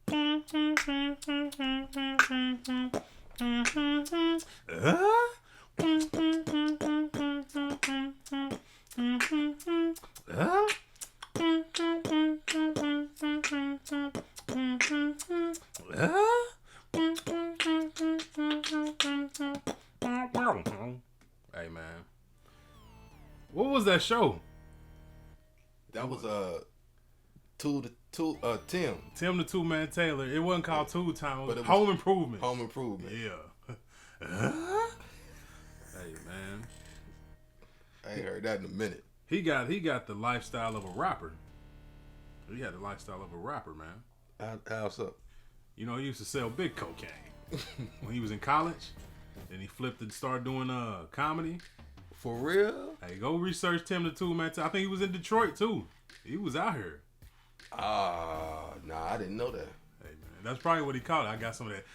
Hey man, what was that show? That was Tim. Tim the Two Man Taylor. It wasn't called Two Time. It was Home Improvement. Home Improvement. Yeah. Hey man, I ain't heard that in a minute. he got the lifestyle of a rapper. He had the lifestyle of a rapper, man. How's up? You know, he used to sell big cocaine when he was in college. Then he flipped and started doing comedy. For real? Hey, go research Tim the Two Man. I think he was in Detroit too. He was out here. Nah, I didn't know that. Hey man, that's probably what he called it. I got some of that.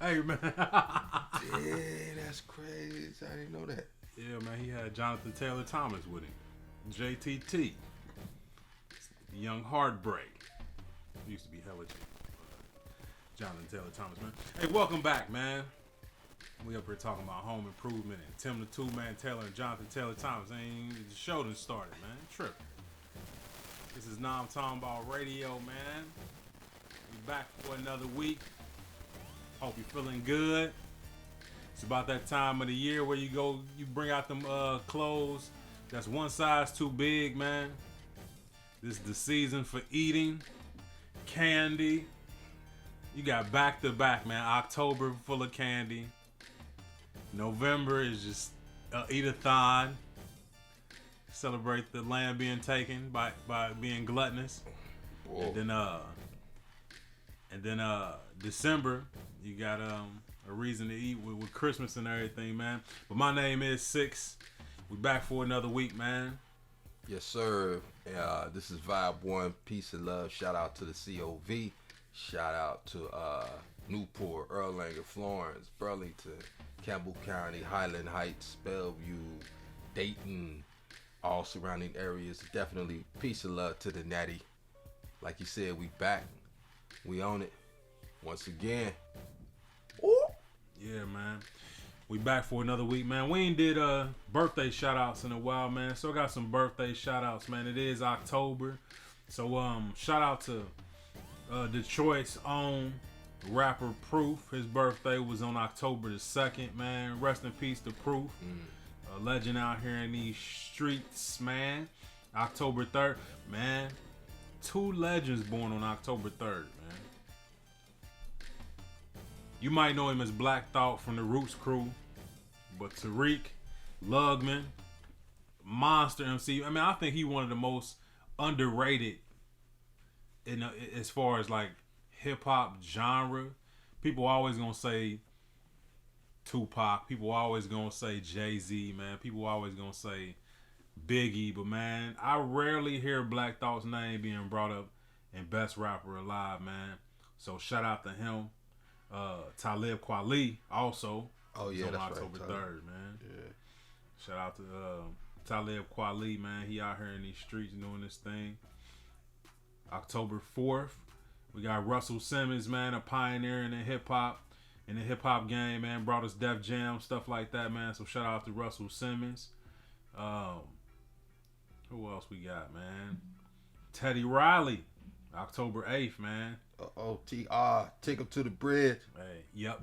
Hey man. Yeah, that's crazy. I didn't know that. Yeah man, he had Jonathan Taylor Thomas with him. JTT. Young Heartbreak. He used to be hella cheap. Jonathan Taylor Thomas, man. Hey, welcome back, man. We up here talking about home improvement and Tim the Two Man Taylor and Jonathan Taylor Thomas. The show done started, man. Tripping. This is Nomtombout Radio, man. We back for another week. Hope you're feeling good. It's about that time of the year where you bring out them clothes that's one size too big, man. This is the season for eating, candy. You got back to back, man. October full of candy. November is just eat-a-thon. Celebrate the land being taken by being gluttonous. Whoa. And then December, you got a reason to eat with Christmas and everything, man. But my name is Six. We back for another week, man. Yes, sir. This is Vibe One. Peace and love. Shout out to the COV. Shout out to Newport, Erlanger, Florence, Burlington, Campbell County, Highland Heights, Bellevue, Dayton, all surrounding areas. Definitely peace and love to the Natty. Like you said, we back. We own it. Once again. Ooh. Yeah, man. We back for another week, man. We ain't did birthday shout outs in a while, man. So I got some birthday shout outs, man. It is October. So shout out to Detroit's own rapper Proof. His birthday was on October the 2nd, man. Rest in peace to Proof. A legend out here in these streets, man. October 3rd, man. 2 legends born on October 3rd, man. You might know him as Black Thought from the Roots crew, but Tariq, Lugman, Monster MC. I mean, I think he one of the most underrated as far as like hip hop genre. People always gonna say Tupac. People always gonna say Jay-Z, man. People always gonna say Biggie, but man, I rarely hear Black Thought's name being brought up in Best Rapper Alive, man. So shout out to him. Talib Kweli also. Oh yeah, on that's October right, 3rd, man. Yeah. Shout out to Talib Kweli, man. He out here in these streets doing this thing. October 4th, we got Russell Simmons, man, a pioneer in the hip hop game, man. Brought us Def Jam, stuff like that, man. So shout out to Russell Simmons. Who else we got, man? Teddy Riley, October 8th, man. Take him to the bridge. Hey, yep.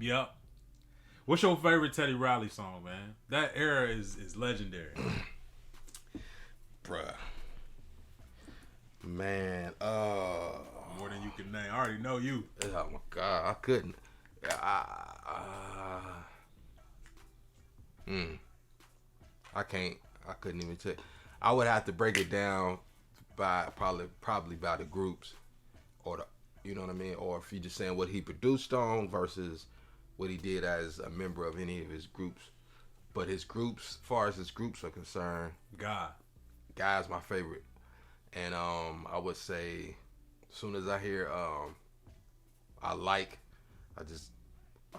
What's your favorite Teddy Riley song, man? That era is legendary. Bruh. Man, more than you can name. I already know you. Oh my God, I couldn't. I couldn't even tell. I would have to break it down by probably by the groups, or you know what I mean, or if you're just saying what he produced on versus what he did as a member of any of his groups. But his groups, as far as his groups are concerned, Guy's my favorite. And I would say, as soon as I hear I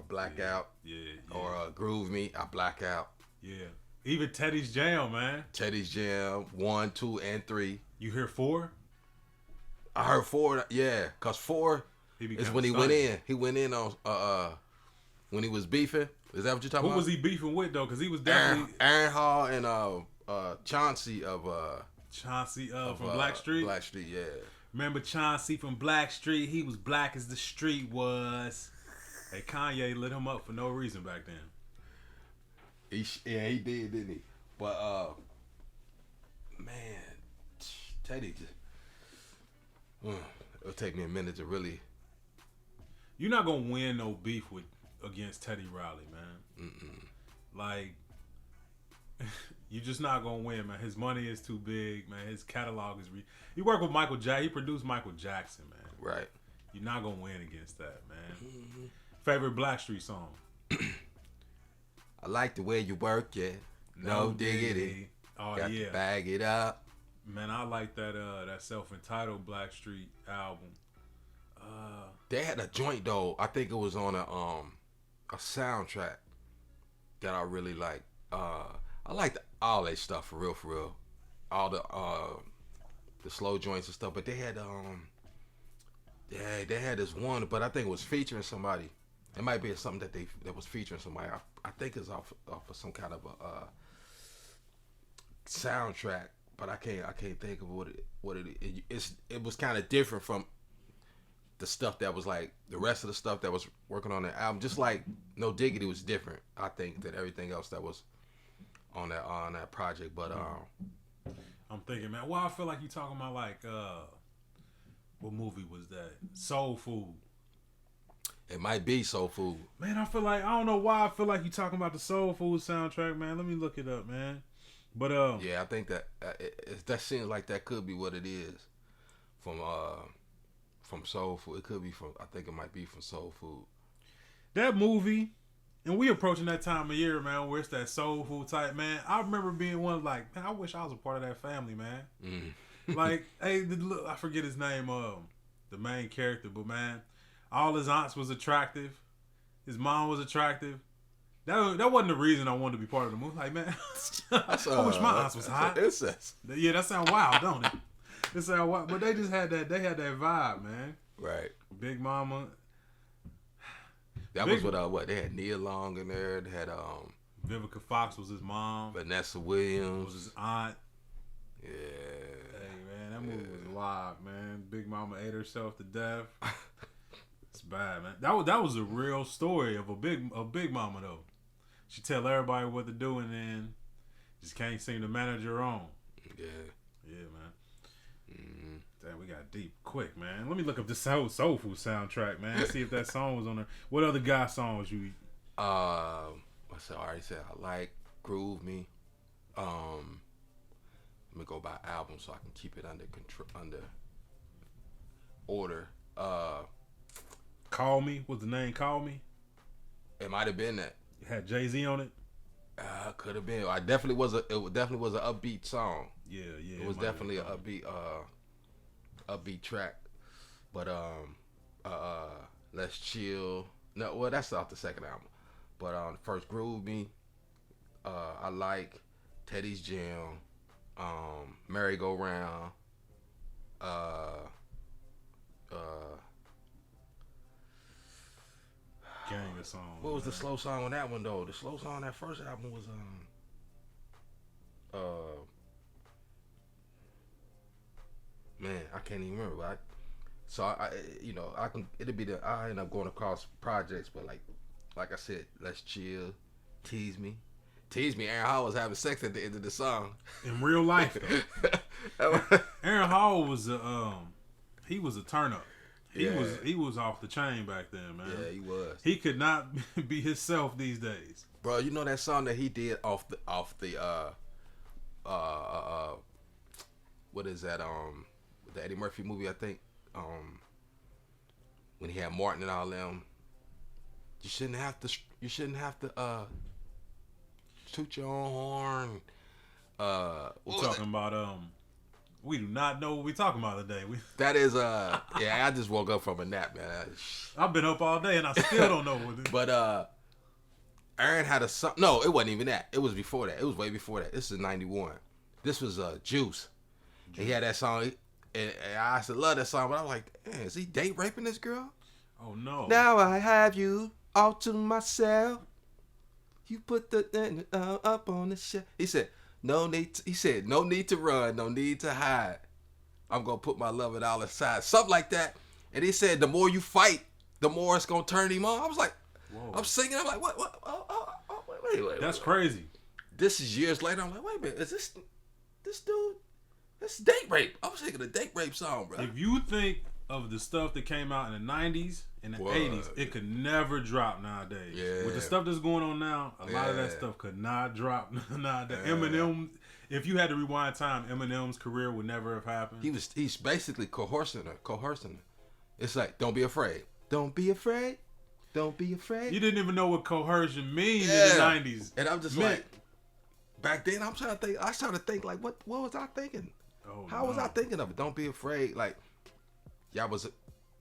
black out. Yeah. Or Groove Me, I black out. Yeah. Even Teddy's Jam, man. Teddy's Jam 1, 2, and 3. You hear 4? I heard 4. Yeah, cause 4 is when he went in. He went in on when he was beefing. Is that what you're talking about? Who was he beefing with though? Because he was definitely Aaron Hall and Chauncey of from Blackstreet. Blackstreet, yeah. Remember Chauncey from Blackstreet? He was black as the street was. Hey, Kanye lit him up for no reason back then. He did, didn't he? But man, Teddy just it'll take me a minute to really. You're not gonna win no beef against Teddy Riley, man. Like, you're just not gonna win, man. His money is too big, man. His catalog is. He worked with Michael Jackson. He produced Michael Jackson, man. Right. You're not gonna win against that, man. Favorite Blackstreet song? I like the way you work, yeah. No diggity. Oh Got yeah. to bag it up. Man, I like that self-entitled Blackstreet album. They had a joint though. I think it was on a soundtrack that I really like. I liked all that stuff for real. All the slow joints and stuff. But they had they had this one, but I think it was featuring somebody. It might be something that was featuring somebody. I think it's off of some kind of a soundtrack, but I can't think of what it is. It was kind of different from the stuff that was like the rest of the stuff that was working on the album. Just like No Diggity was different, I think, than everything else that was on that project. But I'm thinking, man, well, I feel like you talking about like what movie was that? Soul Food. It might be Soul Food. Man, I don't know why I feel like you talking about the Soul Food soundtrack, man. Let me look it up, man. But yeah, I think that that seems like that could be what it is from Soul Food. It could be from. I think it might be from Soul Food. That movie, and we approaching that time of year, man, where it's that Soul Food type, man. I remember being one like, man, I wish I was a part of that family, man. Like, hey, I forget his name, the main character, but man, all his aunts was attractive. His mom was attractive. That wasn't the reason I wanted to be part of the movie. Like, man, I wish my aunts was hot. Yeah, that sound wild, don't it? It sound wild, but they just had that. They had that vibe, man. Right. Big Mama. That was what they had. Nia Long in there. They had Vivica Fox was his mom. Vanessa Williams was his aunt. Yeah. Hey man, that movie was wild, man. Big Mama ate herself to death. It's bad, man. That was a real story of a big mama though. She tell everybody what to do and then just can't seem to manage her own. Yeah. Yeah, man. Damn, we got deep quick, man. Let me look up this Soul Food soundtrack, man. See if that song was on there. What other guy songs you? What's that? I already said I like Groove Me. Let me go by album so I can keep it under control, under order. Call Me was the name. Call Me. It might have been that. It had Jay-Z on it. Could have been. It definitely was an upbeat song. Yeah. It was definitely an upbeat track. But Let's Chill. No, well that's off the second album. But first Groove Me. I like Teddy's Jam. Merry Go Round. Gang of songs. What was the slow song on that one though? The slow song on that first album was man, I can't even remember. I end up going across projects, but like I said, Let's Chill, Tease Me. Aaron Hall was having sex at the end of the song. In real life though. Aaron Hall was he was a turn up. He was off the chain back then, man. Yeah, he was. He could not be himself these days. Bro, you know that song that he did off the what is that? The Eddie Murphy movie, I think. When he had Martin and all them. You shouldn't have to toot your own horn. We're talking about we do not know what we're talking about today. That is yeah, I just woke up from a nap, man. I've been up all day and I still don't know what it is. But Aaron had a song. No, it wasn't even that. It was before that. It was way before that. This is 91. This was Juice. He had that song. and I used to love that song, but I was like, man, is he date raping this girl? Oh no. Now I have you all to myself. You put the up on the shelf. He said, no need to run, no need to hide. I'm gonna put my love it all aside. Something like that. And he said, the more you fight, the more it's gonna turn him on. I was like, whoa. I'm singing, I'm like, what? Wait. That's crazy. This is years later. I'm like, wait a minute, is this dude? That's date rape. I was thinking a date rape song, bro. If you think of the stuff that came out in the 90s and the 80s, it could never drop nowadays. Yeah. With the stuff that's going on now, a lot of that stuff could not drop nowadays. Eminem, if you had to rewind time, Eminem's career would never have happened. He's basically coercing her. It's like, don't be afraid. Don't be afraid. Don't be afraid. You didn't even know what coercion means in the 90s. And I'm just like, back then I was trying to think like, what was I thinking? How was I thinking of it? Don't be afraid. Like,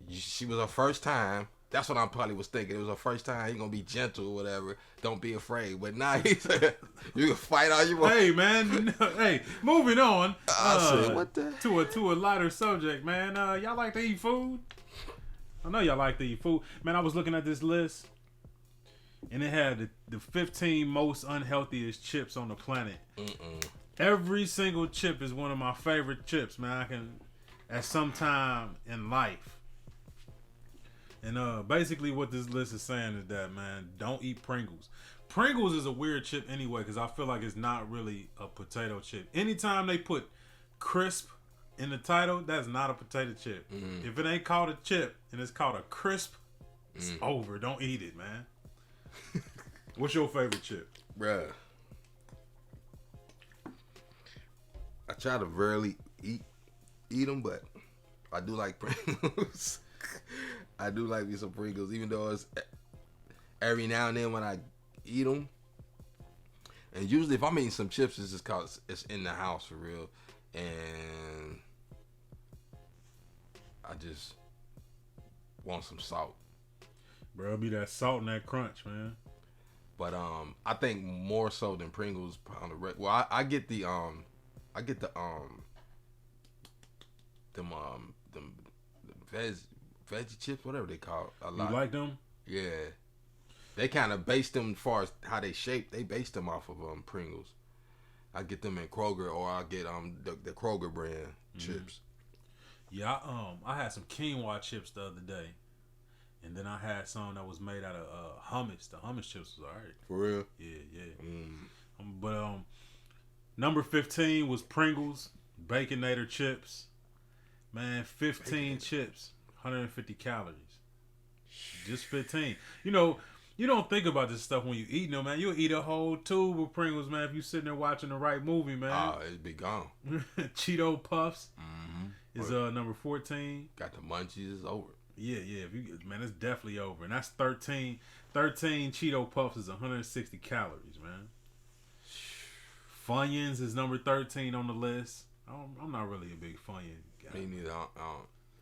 she was her first time. That's what I probably was thinking. It was her first time. You're gonna be gentle or whatever. Don't be afraid. But now he said, you can fight all you want. Hey man, hey, moving on. I said, what the? To a lighter subject, man. Y'all like to eat food? I know y'all like to eat food. Man, I was looking at this list, and it had the 15 most unhealthiest chips on the planet. Every single chip is one of my favorite chips, man. I can, at some time in life. And basically what this list is saying is that, man, don't eat Pringles. Pringles is a weird chip anyway, because I feel like it's not really a potato chip. Anytime they put crisp in the title, that's not a potato chip. If it ain't called a chip and it's called a crisp, it's over. Don't eat it, man. What's your favorite chip? Bruh. I try to rarely eat them, but I do like Pringles. I do like me some Pringles, even though it's every now and then when I eat them. And usually if I'm eating some chips, it's just cause it's in the house for real. And I just want some salt. Bro, it'll be that salt and that crunch, man. But I think more so than Pringles on the well, I get the veggie chips, whatever they call it, a lot. You like them? Yeah. They kind of base them as far as how they shape. They base them off of Pringles. I get them in Kroger, or I get the Kroger brand chips. Yeah, I had some quinoa chips the other day, and then I had some that was made out of hummus. The hummus chips was alright. For real? Yeah. But number 15 was Pringles Baconator chips. Man, 15 chips, 150 calories. Just 15. You know, you don't think about this stuff when you eating them, man. You'll eat a whole tube of Pringles, man, if you sitting there watching the right movie, man. Oh, it'd be gone. Cheeto Puffs is number 14. Got the munchies, it's over. Yeah. Man, it's definitely over. And that's 13. 13 Cheeto Puffs is 160 calories, man. Funyuns is number 13 on the list. I'm not really a big Funyun guy. Me neither.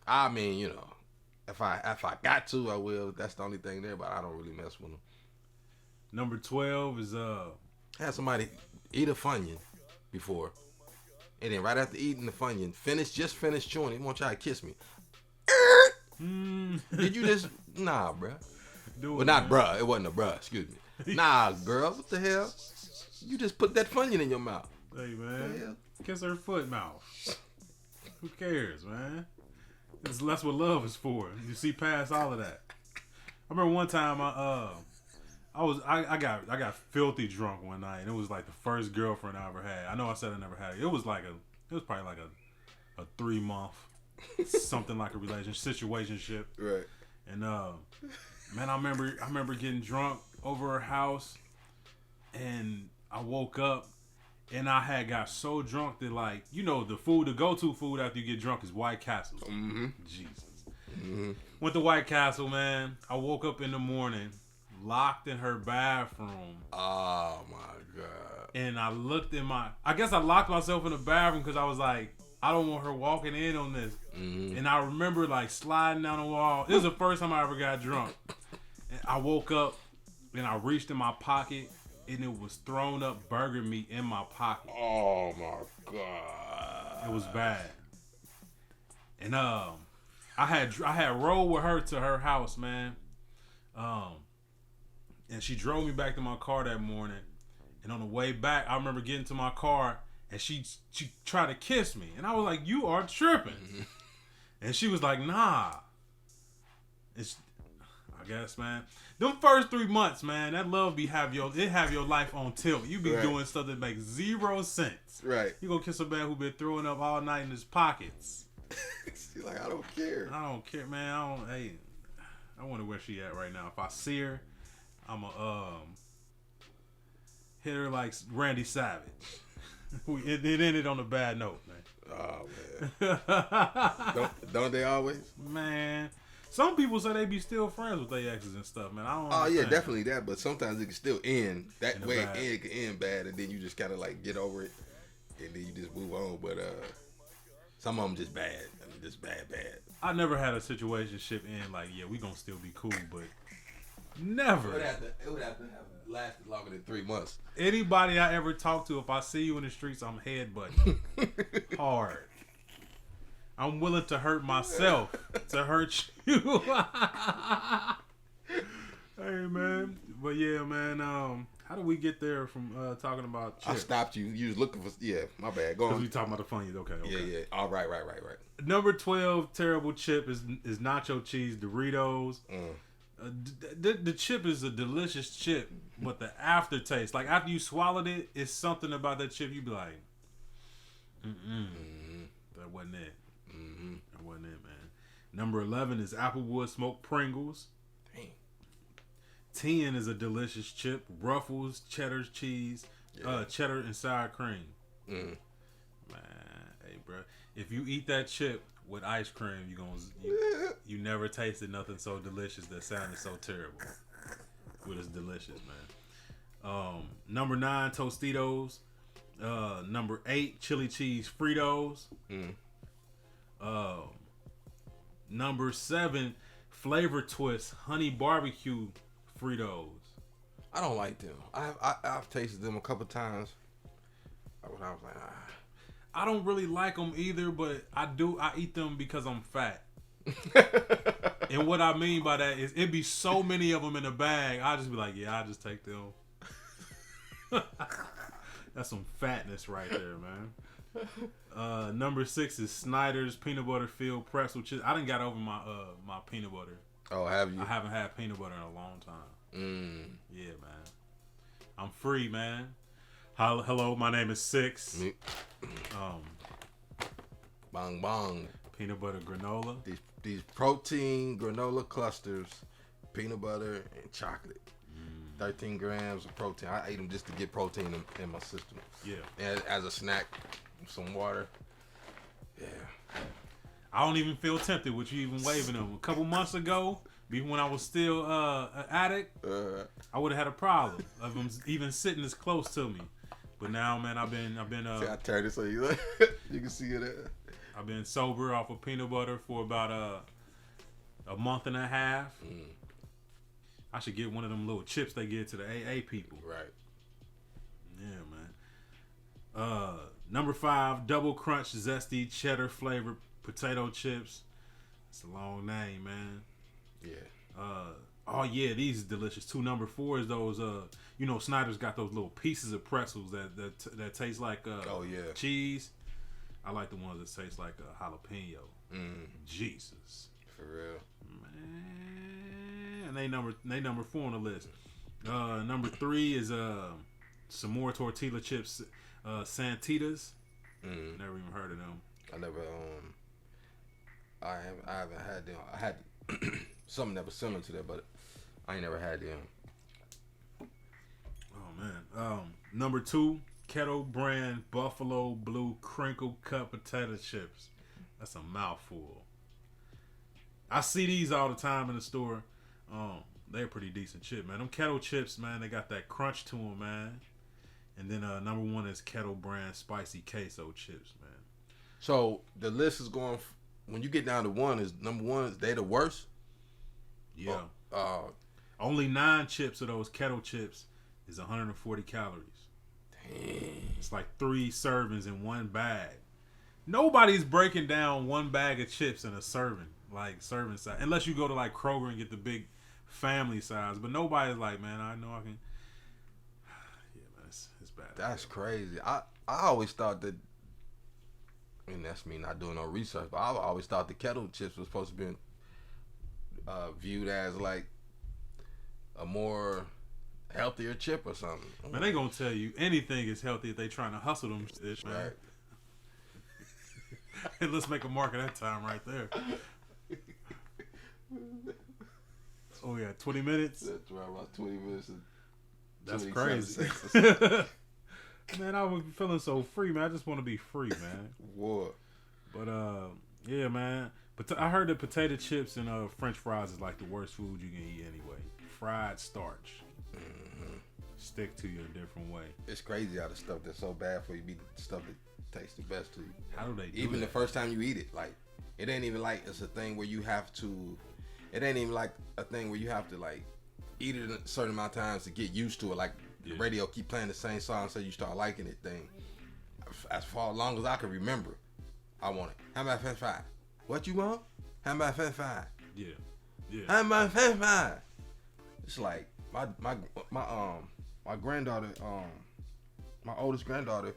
I mean, you know, if I got to, I will. That's the only thing there, but I don't really mess with them. Number 12 is I had somebody eat a Funyun before, and then right after eating the Funyun, just finish chewing it. He want to try to kiss me. Did you just nah, bruh? Well, not bruh. It wasn't a bruh. Excuse me. Nah, girl. What the hell? You just put that Funyun in your mouth. Hey, man. Kiss her foot mouth. Who cares, man? That's what love is for. You see past all of that. I remember one time I got filthy drunk one night, and it was like the first girlfriend I ever had. I know I said I never had it. It was probably like a 3-month something like a situationship. Right. And man, I remember getting drunk over her house, and I woke up and I had got so drunk that, like, you know, the go-to food after you get drunk is White Castle. Jesus. Went to White Castle, man. I woke up in the morning, locked in her bathroom. Oh my God. And I looked I guess I locked myself in the bathroom because I was like, I don't want her walking in on this. And I remember, like, sliding down the wall. This was the first time I ever got drunk. And I woke up and I reached in my pocket, and it was thrown up burger meat in my pocket. Oh my God. It was bad. And I had rode with her to her house, man. And she drove me back to my car that morning. And on the way back, I remember getting to my car, and she tried to kiss me, and I was like, "You are tripping." Mm-hmm. And she was like, "Nah." I guess, man. Them first 3 months, man, that love have your life on tilt. You be doing stuff that makes 0 sense. Right. You gonna kiss a man who been throwing up all night in his pockets. She's like, I don't care. I don't care, man. I wonder where she at right now. If I see her, I'ma hit her like Randy Savage. It ended on a bad note, man. Oh man. don't they always? Man. Some people say they be still friends with their exes and stuff, man. I don't understand. Yeah, definitely that, but sometimes it can still end that way. It can end bad, and then you just kind of like get over it, and then you just move on. But some of them just bad. I mean, just bad. I never had a situationship end like, yeah, we gonna still be cool, but never. It would have to have lasted longer than 3 months. Anybody I ever talk to, if I see you in the streets, I'm headbutting hard. I'm willing to hurt myself to hurt you. Hey, man. But yeah, man. How do we get there from talking about chips? I stopped you. You was looking for... Yeah, my bad. Go on. Because we talking about the Funyun. Okay. Yeah. All right. Number 12 terrible chip is nacho cheese Doritos. The chip is a delicious chip, but the aftertaste, like after you swallowed it, it's something about that chip you be like, that wasn't it. That wasn't it, man. Number 11 is Applewood smoked Pringles. Dang. 10 is a delicious chip, Ruffles cheddar cheese, cheddar and sour cream. Man, hey, bro, if you eat that chip with ice cream, you never tasted nothing so delicious that sounded so terrible. But it's delicious, man. Number 9, Tostitos. Number 8, chili cheese Fritos. Number 7, Flavor Twist honey barbecue Fritos. I don't like them. I've tasted them a couple times. I was like, I don't really like them either, but I eat them because I'm fat. And what I mean by that is it be so many of them in a bag. I just be like, yeah, I just take them. That's some fatness right there, man. Number 6 is Snyder's peanut butter filled pretzel chips. I done got over my peanut butter. Oh, have you? I haven't had peanut butter in a long time. Yeah, man. I'm free, man. Hello, my name is Six. Bong bong. Peanut butter granola. These protein granola clusters, peanut butter and chocolate. 13 grams of protein. I ate them just to get protein in my system. Yeah. And as a snack, some water. Yeah. I don't even feel tempted with you even waving them. A couple months ago, even when I was still an addict, I would have had a problem of them even sitting this close to me. But now, man, I've been. See, I turned it so you can see it. I've been sober off of peanut butter for about a month and a half. I should get one of them little chips they give to the AA people. Right. Yeah, man. Number 5, Double Crunch Zesty Cheddar Flavored Potato Chips. It's a long name, man. Yeah. Oh yeah, these are delicious too. Number 4 is those. Snyder's got those little pieces of pretzels that taste like cheese. I like the ones that taste like jalapeno. Jesus. For real. Man, and they number 4 on the list. Number 3 is some more tortilla chips, Santitas. Never even heard of them. I never I haven't had them. I had something that was similar to that, but I ain't never had them. Oh man. Number 2, Kettle Brand Buffalo Blue Crinkle Cut Potato Chips. That's a mouthful. I see these all the time in the store. They're a pretty decent chip, man. Them Kettle chips, man, they got that crunch to them, man. And then number 1 is Kettle Brand Spicy Queso chips, man. So the list is going. When you get down to 1, is number 1? Is they the worst? Yeah. Only 9 chips of those Kettle chips is 140 calories. Dang. It's like 3 servings in one bag. Nobody's breaking down one bag of chips in a serving, like serving size, unless you go to like Kroger and get the big family size. But nobody's like, man, I know I can. Yeah, man, it's bad. That's crazy. I always thought that, and that's me not doing no research, but I always thought the kettle chips was supposed to be viewed as like a more healthier chip or something. Man, they gonna tell you anything is healthy if they trying to hustle them shit, man. Right. Hey, let's make a mark of that time right there. Oh yeah, 20 minutes. That's right, about 20 minutes. That's crazy. Man, I was feeling so free, man. I just want to be free, man. What? But yeah, man. But I heard that potato chips and French fries is like the worst food you can eat anyway. Fried starch. Mm-hmm. Stick to you a different way. It's crazy how the stuff that's so bad for you be the stuff that tastes the best to you. How do they do Even that? the first time you eat it, like it ain't even like it's a thing where you have to. It ain't even like a thing where you have to like eat it a certain amount of times to get used to it. Like the radio keep playing the same song so you start liking it thing. As far long as I can remember, I want it. How about French fry? What you want? How about French fry? Yeah. Yeah. How about French fry? It's like my granddaughter, my oldest granddaughter,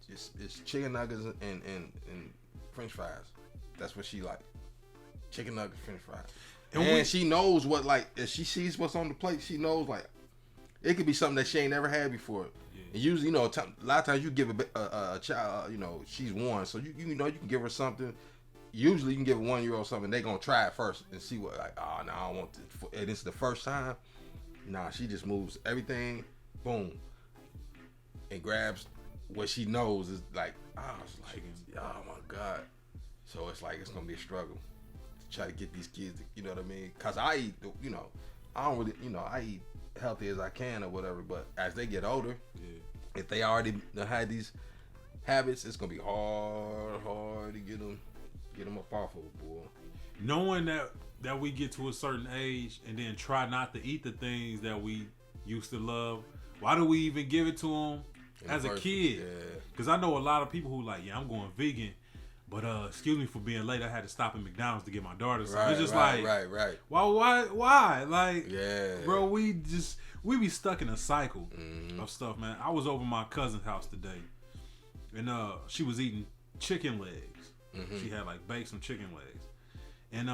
it's chicken nuggets and French fries. That's what she like. Chicken nuggets, French fries. And she knows what, like, if she sees what's on the plate, she knows, like, it could be something that she ain't never had before. Yeah. And usually, you know, a lot of times you give a child, you know, she's one, so you know you can give her something. Usually you can give a 1-year-old something, they gonna try it first and see what, like, oh, no, I don't want this. And it's the first time. Nah, she just moves everything, boom, and grabs what she knows is like, oh, it's like, oh my God. So it's like, it's gonna be a struggle to try to get these kids, you know what I mean? Cause I eat, you know, I don't really, you know, I eat healthy as I can or whatever, but as they get older, if they already had these habits, it's gonna be hard to get them up off of it, boy. Knowing that we get to a certain age and then try not to eat the things that we used to love, why do we even give it to them as a kid? Because I know a lot of people who like, yeah, I'm going vegan, but excuse me for being late, I had to stop at McDonald's to get my daughter something. Right, it's just right. Why? Like, yeah, bro, we be stuck in a cycle of stuff, man. I was over my cousin's house today, and she was eating chicken legs. She had like baked some chicken legs, and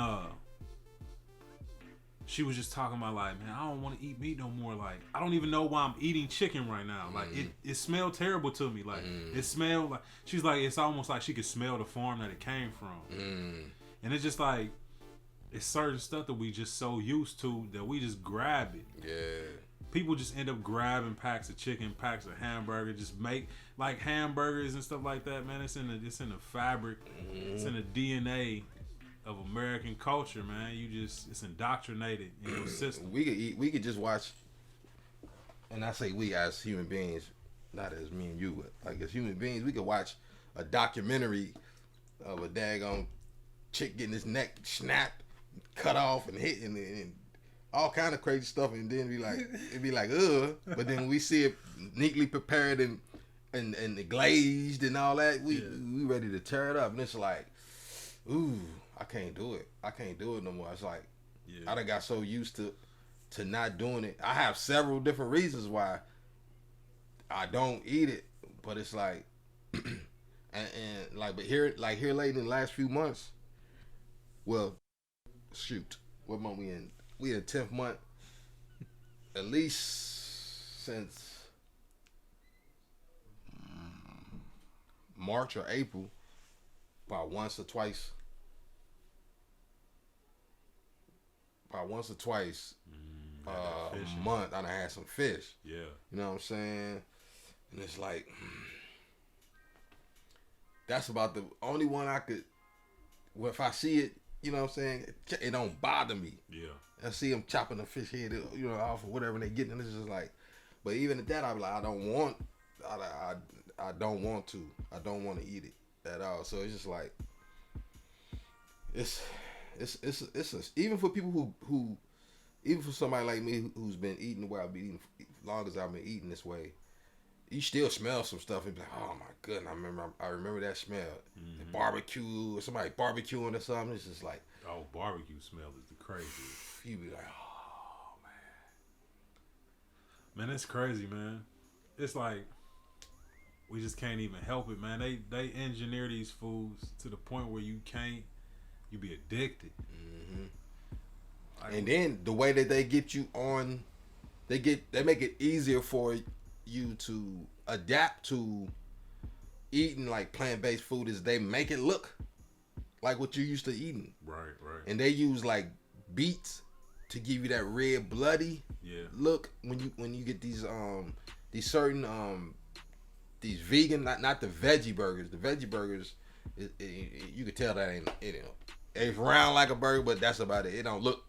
she was just talking about like, man, I don't want to eat meat no more. Like, I don't even know why I'm eating chicken right now. Like, it smelled terrible to me. Like, it smelled like, she's like, it's almost like she could smell the farm that it came from. And it's just like, it's certain stuff that we just so used to that we just grab it. Yeah. People just end up grabbing packs of chicken, packs of hamburger, just make like hamburgers and stuff like that, man. It's in the fabric. It's in the DNA of American culture, man. It's indoctrinated in your system. We could just watch, and I say we as human beings, not as me and you, but like as human beings, we could watch a documentary of a daggone chick getting his neck snapped, cut off, and hit, and all kind of crazy stuff, and then it'd be like, ugh. But then we see it neatly prepared and glazed and all that. We ready to tear it up, and it's like, ooh. I can't do it. I can't do it no more. It's like, I done got so used to not doing it. I have several different reasons why I don't eat it, but it's like, and like, but here late in the last few months, well, shoot, what month we in? We in 10th month, at least since March or April, about once or twice a month, I done had some fish. Yeah. You know what I'm saying? And it's like, that's about the only one I could, well, if I see it, you know what I'm saying, it don't bother me. Yeah. I see them chopping the fish head, you know, off or whatever they getting, and it's just like, but even at that, I be like, I don't want to. I don't want to eat it at all. So it's just like, it's even for people who even for somebody like me who's been eating the way I've been eating, as long as I've been eating this way, you still smell some stuff and be like, oh my goodness, I remember that smell. The barbecue or somebody barbecuing or something. It's just like, oh, barbecue smell is the craziest. You be like, oh man, it's crazy, man. It's like we just can't even help it, man. They engineer these foods to the point where you be addicted. Like, and then the way that they get you on, they make it easier for you to adapt to eating like plant-based food. Is they make it look like what you used to eating. Right. And they use like beets to give you that red bloody look when you get these certain these vegan, not the veggie burgers. The veggie burgers, you can tell that ain't it. It's round like a burger, but that's about it. It don't look.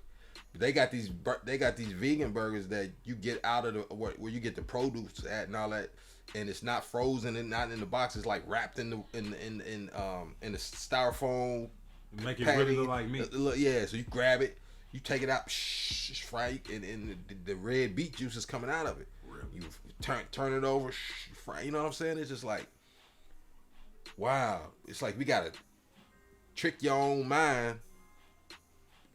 They got these vegan burgers that you get out of where you get the produce at and all that, and it's not frozen and not in the box. It's like wrapped in the styrofoam. Make it really look like meat. Yeah, so you grab it, you take it out, fry, and the red beet juice is coming out of it. Really? You turn it over, fry. You know what I'm saying? It's just like, wow. It's like we gotta trick your own mind.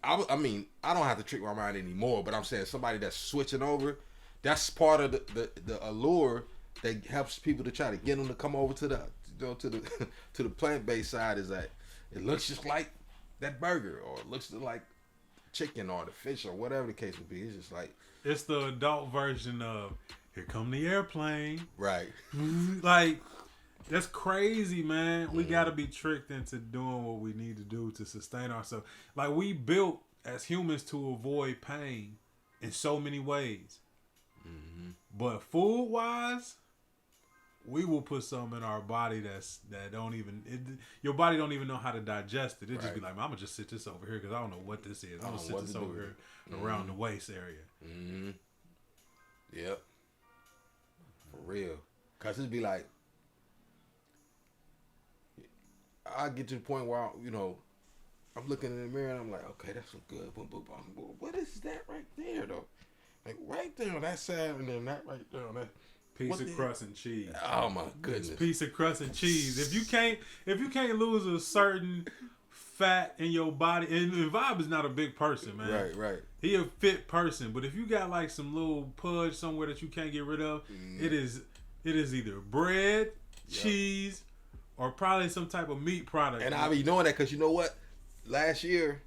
I mean, I don't have to trick my mind anymore, but I'm saying somebody that's switching over, that's part of the allure that helps people to try to get them to come over to the to the plant-based side, is that it looks just like that burger, or it looks just like chicken or the fish or whatever the case would be. It's just like, it's the adult version of Here Come the Airplane. Right. Like, that's crazy, man. We got to be tricked into doing what we need to do to sustain ourselves. Like, we built as humans to avoid pain in so many ways. But food-wise, we will put something in our body that don't even... your body don't even know how to digest it. It just be like, I'm going to just sit this over here because I don't know what this is. I'm going to sit this over here around the waist area. Yep. For real. Because it'd be like... I get to the point where, I'm looking in the mirror and I'm like, okay, that's good. Boom, boom, boom. What is that right there, though? Like, right there on that side, and then that right there on that piece of crust and cheese. Oh my goodness. Piece of crust and cheese. If you can't lose a certain fat in your body, and Vibe is not a big person, man. Right. He a fit person, but if you got like some little pudge somewhere that you can't get rid of, it is either bread, cheese, or probably some type of meat product. And I be knowing that because you know what? Last year,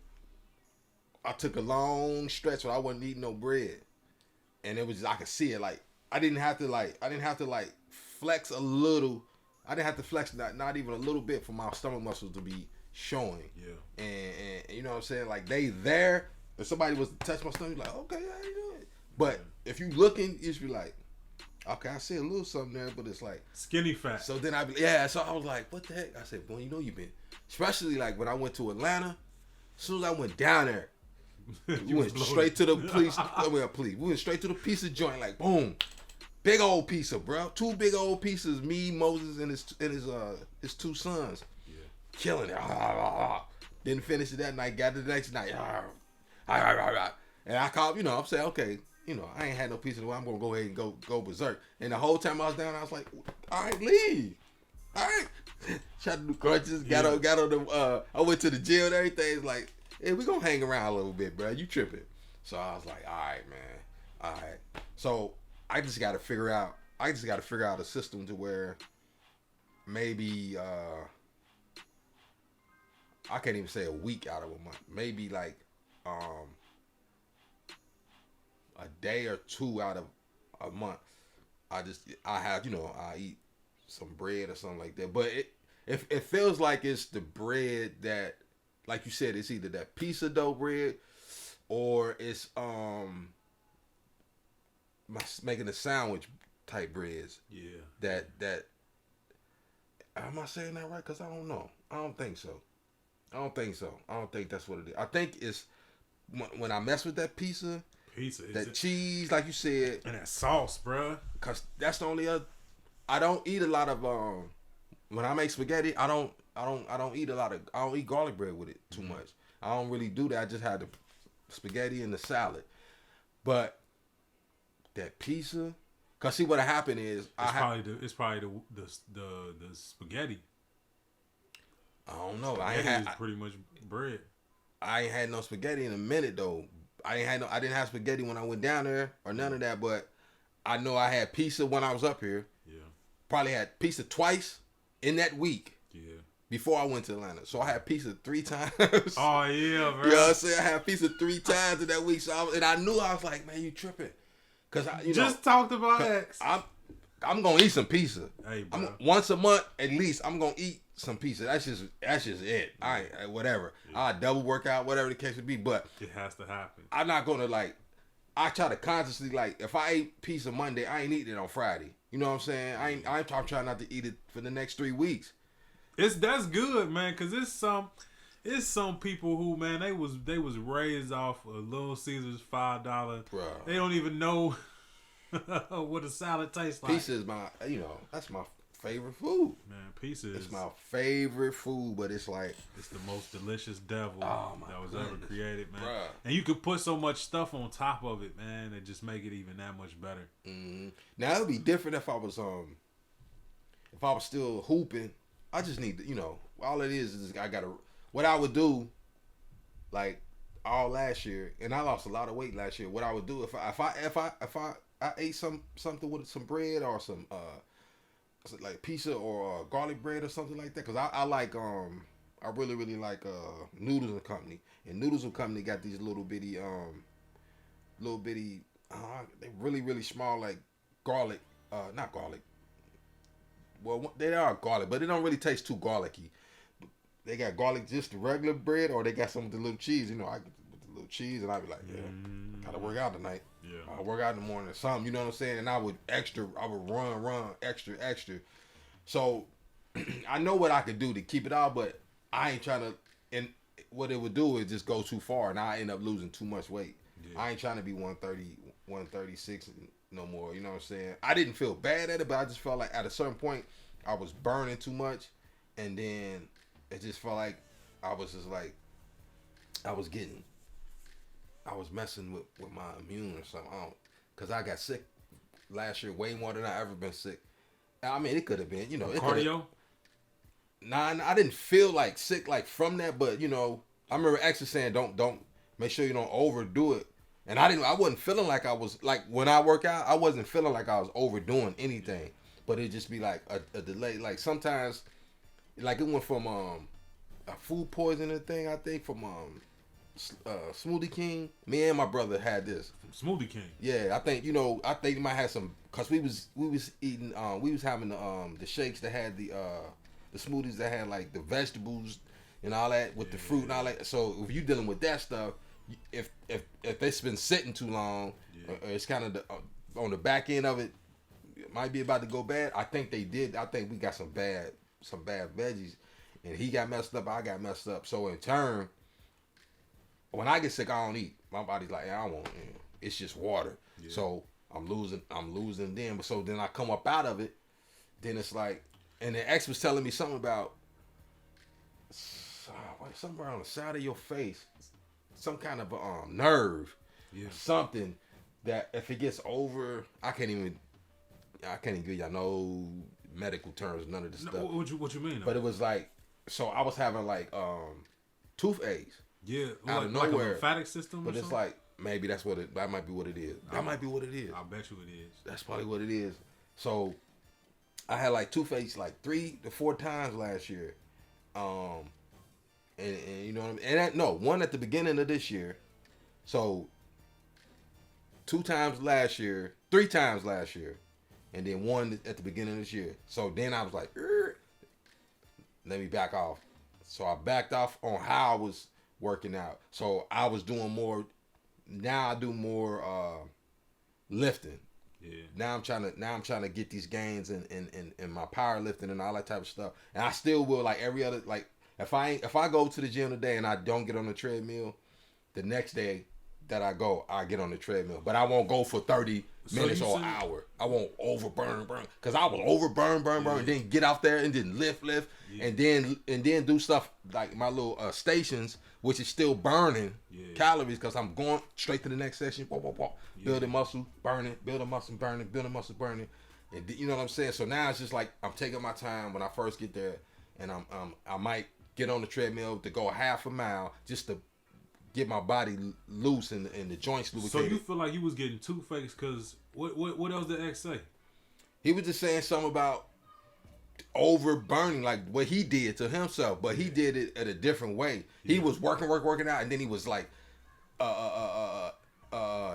I took a long stretch where I wasn't eating no bread, and it was I could see it. Like I didn't have to flex a little. I didn't have to flex not even a little bit for my stomach muscles to be showing. Yeah. And you know what I'm saying? Like they there. If somebody was to touch my stomach, like okay, how you doing? But if you looking, you should be like, okay, I see a little something there, but it's like skinny fat. So then so I was like, what the heck? I said, well, you've been, especially like when I went to Atlanta. As soon as I went down there, we went straight to the police. We went straight to the pizza joint, like boom, big old pizza, bro. 2 big old pieces. Me, Moses, and his 2 sons, killing it. Didn't finish it that night. Got it the next night. And I called. I'm saying, okay. I ain't had no pizza. I'm gonna go ahead and go berserk. And the whole time I was down, I was like, all right, leave. All right. Tried to do crunches. Got on the. I went to the gym and everything. It's like, hey, we gonna hang around a little bit, bro. You tripping? So I was like, all right, man. All right. So I just got to figure out. A system to where maybe I can't even say a week out of a month. Maybe like a day or 2 out of a month, I eat some bread or something like that. But it feels like it's the bread that, like you said, it's either that pizza dough bread or it's making a sandwich type breads. Yeah. That am I saying that right? Because I don't know. I don't think so. I don't think that's what it is. I think it's when I mess with that pizza, that cheese, like you said, and that sauce, bro. Cause that's the only other. I don't eat a lot of when I make spaghetti. I don't eat a lot of. I don't eat garlic bread with it too much. I don't really do that. I just had the spaghetti and the salad. But that pizza, Cause see what happened is it's probably the spaghetti. I don't know. Spaghetti is pretty much bread. I ain't had no spaghetti in a minute though. I didn't have spaghetti when I went down there or none of that. But I know I had pizza when I was up here. Yeah. Probably had pizza twice in that week. Yeah. Before I went to Atlanta. So I had pizza 3 times. Oh yeah, bro. You know what I'm saying? I had pizza 3 times in that week. So I knew I was like, man, you tripping. Cause I talked about X. I'm gonna eat some pizza. Hey, bro. Once a month at least. I'm gonna eat some pizza. That's just it. Whatever. Yeah. I double workout, whatever the case would be. But it has to happen. I'm not gonna I try to consciously if I ate pizza Monday, I ain't eating it on Friday. You know what I'm saying? I'm trying not to eat it for the next 3 weeks. That's good, man. Cause it's some people who, man, they was raised off of Little Caesars $5. Bro. They don't even know what a salad tastes like. Pizza is that's my favorite food. Man, pizza is my favorite food, but it's it's the most delicious devil that was ever created, man. Bruh. And you could put so much stuff on top of it, man, and just make it even that much better. Mm-hmm. Now it would be different if I was still hooping. I just need all it is I gotta. What I would do, all last year, and I lost a lot of weight last year. What I would do if I ate something with some bread or some like pizza or garlic bread or something like that, because I really like Noodles and Company, and Noodles and Company got these little bitty they really small garlic, not garlic. Well, they are garlic, but it don't really taste too garlicky. They got garlic, just the regular bread, or they got some with the little cheese. I get with the little cheese, and I be like, gotta work out tonight. Yeah, I'll work out in the morning or something. You know what I'm saying? And I would run extra. So I know what I could do to keep it out, but I ain't trying to. And what it would do is just go too far, and I end up losing too much weight. Yeah. I ain't trying to be 130, 136 no more. You know what I'm saying? I didn't feel bad at it, but I just felt like at a certain point I was burning too much, and then it just felt like I was messing with my immune or something. Because I got sick last year way more than I ever been sick. I mean, it could have been, cardio. Nah, I didn't feel sick from that, but I remember actually saying don't make sure you don't overdo it. And I wasn't feeling like I was when I work out, I wasn't feeling like I was overdoing anything. But it just be a delay. Sometimes it went from a food poisoning thing, I think, from Smoothie King. Me and my brother had this. Smoothie King. Yeah, I think he might have some, cause we was eating we was having the shakes that had the smoothies that had the vegetables and all that with the fruit and all that. So if you dealing with that stuff, if it's been sitting too long, it's kind of on the back end of it, it might be about to go bad. I think they did. I think we got some bad veggies, and he got messed up. I got messed up. So in turn, when I get sick, I don't eat. My body's like, I don't want. It's just water. Yeah. So I'm losing then. But so then I come up out of it. Then it's and the ex was telling me something about something around the side of your face, some kind of nerve, something that if it gets over, I can't even give y'all no medical terms, none of this stuff. What you mean? But it was so I was having toothaches. Yeah, out of nowhere. Like a lymphatic system. But it's maybe that might be what it is. That might be what it is. I bet you it is. That's probably what it is. So I had toothaches 3 to 4 times last year. And you know what I mean? And one at the beginning of this year. So 2 times last year, 3 times last year, and then 1 at the beginning of this year. So then I was like, let me back off. So I backed off on how I was working out. So I was doing more. Now I do more lifting. Yeah. Now I'm trying to get these gains in my powerlifting and all that type of stuff. And I still will every other if I go to the gym today and I don't get on the treadmill, the next day that I go, I get on the treadmill. But I won't go for 30 minutes or an hour. I won't over burn, because I was over burn, and then get out there and then lift, and then do stuff like my little stations, which is still burning calories, because I'm going straight to the next session. Building muscle, burning, building muscle, burning, building muscle, burning, and you know what I'm saying. So now it's just like I'm taking my time when I first get there, and I might get on the treadmill to go half a mile just to get my body loose and the joints lubricated. So you feel like you was getting two-faced, because what else did X say? He was just saying something about over burning, like what he did to himself, but he did it at a different way. He was working out, and then he was like,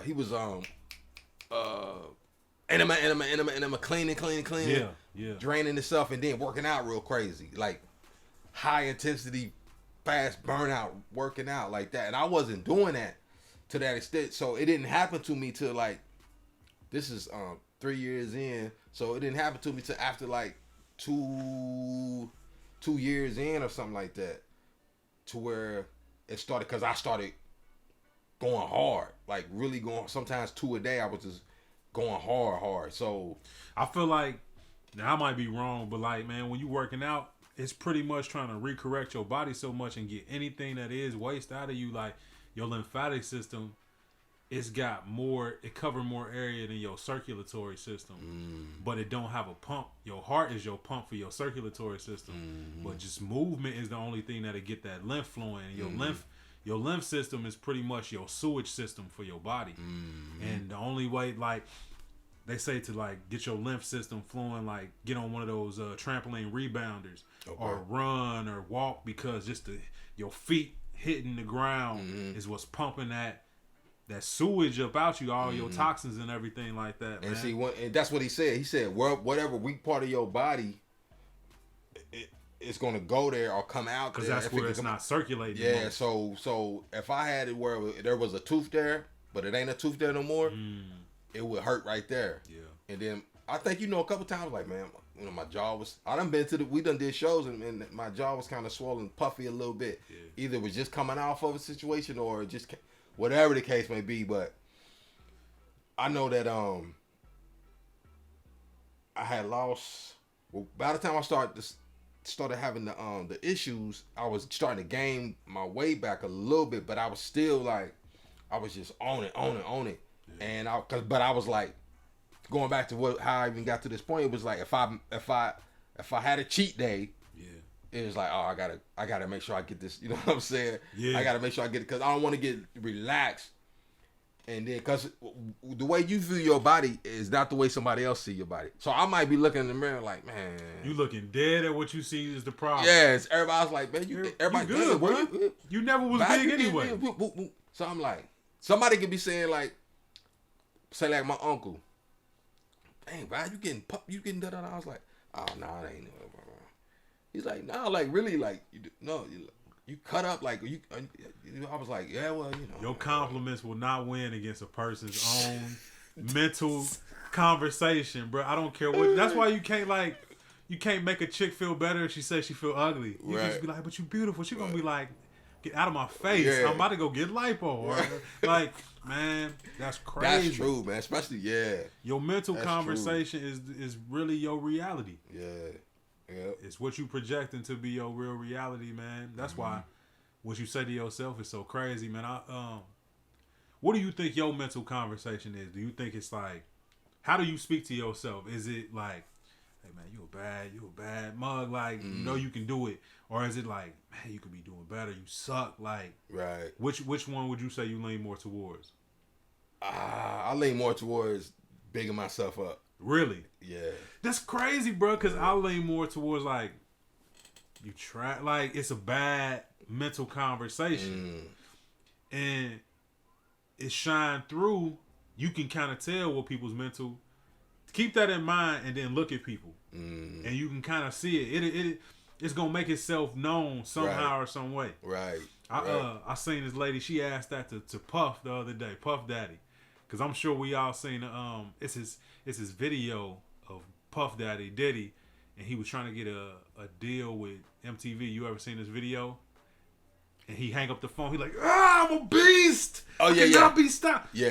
he was enema, cleaning, draining himself, and then working out real crazy, like high intensity, fast burnout, working out like that. And I wasn't doing that to that extent, so it didn't happen to me till like, this is 3 years in, so it didn't happen to me till after like 2 years in or something like that, to where it started, because I started going hard, like really going, sometimes 2 a day. I was just going hard. So I feel like, now I might be wrong, but like, man, when you working out, it's pretty much trying to recorrect your body so much and get anything that is waste out of you. Like your lymphatic system, it cover more area than your circulatory system, but it don't have a pump. Your heart is your pump for your circulatory system, but just movement is the only thing that'll get that lymph flowing. Your lymph system is pretty much your sewage system for your body, and the only way, like they say, to like get your lymph system flowing, like get on one of those trampoline rebounders, or run or walk, because just your feet hitting the ground is what's pumping that sewage up out you, all your toxins and everything like that, man. And see, and that's what he said. He said, well, whatever weak part of your body, it's going to go there or come out, because that's where it's not circulating. Yeah, so if I had it where there was a tooth there, but it ain't a tooth there no more, it would hurt right there. Yeah. And then I think, a couple times, like, man, my jaw was, we done did shows, and my jaw was kind of swollen, puffy a little bit. Yeah. Either it was just coming off of a situation, or just whatever the case may be. But I know that I had lost, by the time I started having the issues, I was starting to gain my weight back a little bit, but I was still like, I was just on it. Yeah. And but I was like, going back to how I even got to this point, it was like, if I had a cheat day, it was like, oh, I gotta make sure I get this, you know what I'm saying? Yeah. I gotta make sure I get it, because I don't want to get relaxed. And then, because the way you view your body is not the way somebody else see your body. So I might be looking in the mirror like, man, you looking dead at what you see is the problem. Yes, everybody's like, man, everybody good, bro. You never was big anyway. So I'm like, somebody could be saying like, say like my uncle, dang, bro, you getting da da da. I was like, oh no, nah, it ain't. He's like, no, like really, like you cut up, like you. I was like, yeah, well, your compliments will not win against a person's own mental conversation, bro. I don't care what. That's why you can't make a chick feel better if she says she feel ugly. You can just be like, but you beautiful. She gonna be like, get out of my face. Yeah. I'm about to go get lipo. Or, like, man, that's crazy. That's true, man. Especially, your mental conversation is really your reality. Yeah. Yep. It's what you projecting to be your real reality, man. That's why what you say to yourself is so crazy, man. What do you think your mental conversation is? Do you think it's like, how do you speak to yourself? Is it like, hey man, you a bad mug, like you know you can do it, or is it like, man, you could be doing better, you suck, like, right? Which one would you say you lean more towards? I lean more towards bigging myself up. Really? Yeah. That's crazy, bro. Cause I lean more towards like, you try, like it's a bad mental conversation, and it shine through. You can kind of tell what people's mental. Keep that in mind, and then look at people, and you can kind of see it. It's gonna make itself known somehow or some way. Right. I seen this lady. She asked that to Puff the other day, Puff Daddy, because I'm sure we all seen it's his video of Puff Daddy Diddy, and he was trying to get a deal with MTV. You ever seen this video? and he hang up the phone. He like, I'm a beast. Oh yeah, I cannot be stopped. Yeah.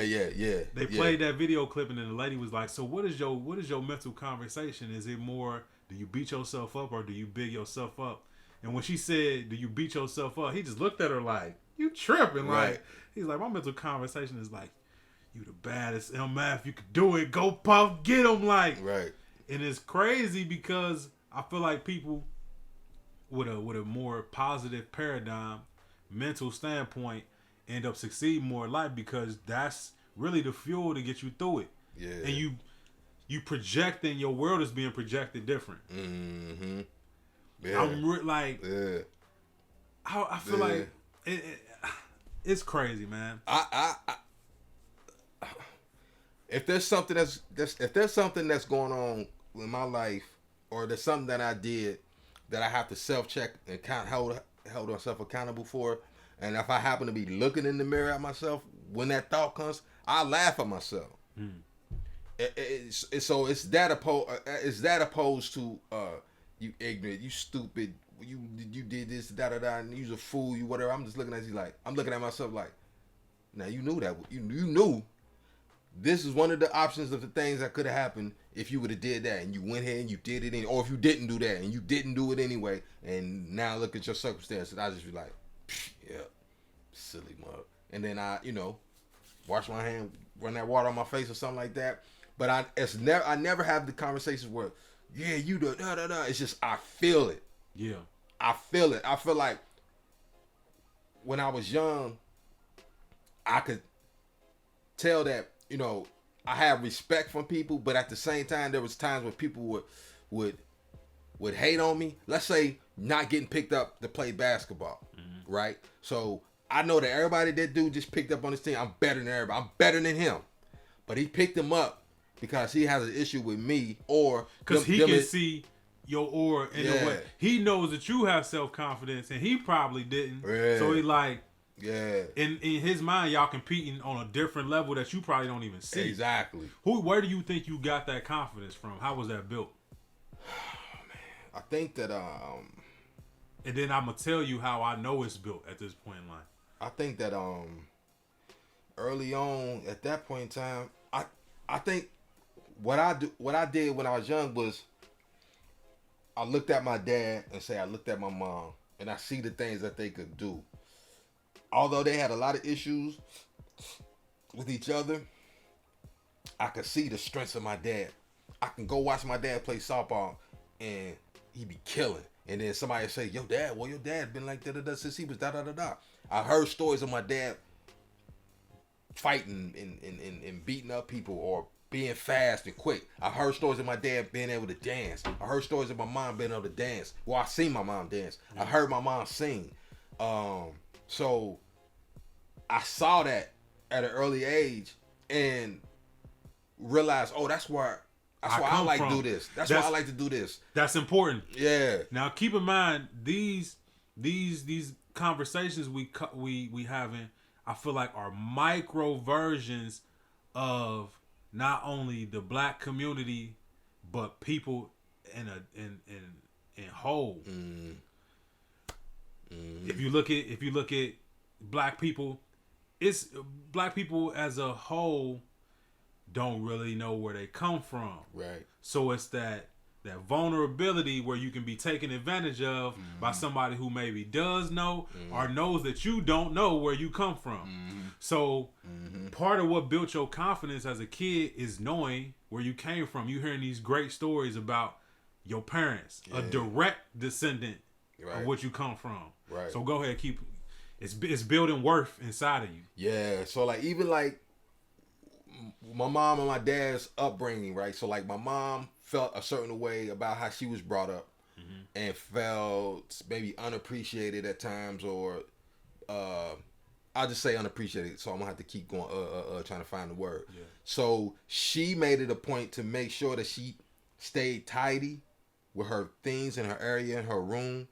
They played that video clip, and then the lady was like, "So what is your mental conversation? Is it more do you beat yourself up or do you big yourself up?" And when she said, "Do you beat yourself up?" he just looked at her like, "You tripping?" Right. Like he's like, "My mental conversation is like, you the baddest MF. You could do it. Go Puff, get him." Like, right. And it's crazy because I feel like people with a more positive paradigm, mental standpoint, end up succeeding more in life because that's really the fuel to get you through it. Yeah. And you projecting, your world is being projected different. Mm-hmm. Yeah. Yeah. I feel like it's crazy, man. I if there's something that's going on in my life, or there's something that I did that I have to self-check and hold myself accountable for, and if I happen to be looking in the mirror at myself when that thought comes, I laugh at myself. So it's that opposed to you ignorant, you stupid, you did this, da da da, and you's a fool, you whatever. I'm just looking at you like, I'm looking at myself like, now you knew that, you knew this is one of the options of the things that could have happened if you would have did that, and you went ahead and you did it, or if you didn't do that and you didn't do it anyway, and now look at your circumstances. I just be like, yeah, silly mug. And then I, wash my hand, run that water on my face or something like that. But I never have the conversations where, yeah, you do da da da. It's just I feel it. Yeah, I feel it. I feel like when I was young, I could tell that, I have respect from people, but at the same time, there was times where people would hate on me. Let's say not getting picked up to play basketball, right? So I know that everybody that dude just picked up on this team, I'm better than everybody. I'm better than him, but he picked him up because he has an issue with me, or because he can see your aura in a way. He knows that you have self-confidence, and he probably didn't. Yeah. So he like. Yeah. In his mind, y'all competing on a different level that you probably don't even see. Exactly. Where do you think you got that confidence from? How was that built? Oh, man. I think that and then I'm gonna tell you how I know it's built at this point in life. I think that early on at that point in time, I think what I did when I was young was I looked at my dad and I looked at my mom, and I see the things that they could do. Although they had a lot of issues with each other, I could see the strengths of my dad. I can go watch my dad play softball, and he be killing. And then somebody say, your dad been like da-da-da since he was da-da-da-da. I heard stories of my dad fighting and beating up people, or being fast and quick. I heard stories of my dad being able to dance. I heard stories of my mom being able to dance. Well, I seen my mom dance. I heard my mom sing. So I saw that at an early age and realized, that's why I like to do this. That's why I like to do this. That's important. Yeah. Now keep in mind these conversations we having, I feel like are micro versions of not only the black community but people in whole. If you look at black people, it's black people as a whole don't really know where they come from. Right. So it's that vulnerability where you can be taken advantage of by somebody who maybe does know or knows that you don't know where you come from. So part of what built your confidence as a kid is knowing where you came from. You hearing these great stories about your parents, a direct descendant of what you come from. Right. So go ahead, it's building worth inside of you. Yeah. So like even like my mom and my dad's upbringing, right? So like my mom felt a certain way about how she was brought up, and felt maybe unappreciated at times, or I'll just say unappreciated. So I'm gonna have to keep going, trying to find the word. Yeah. So she made it a point to make sure that she stayed tidy with her things in her area, in her room,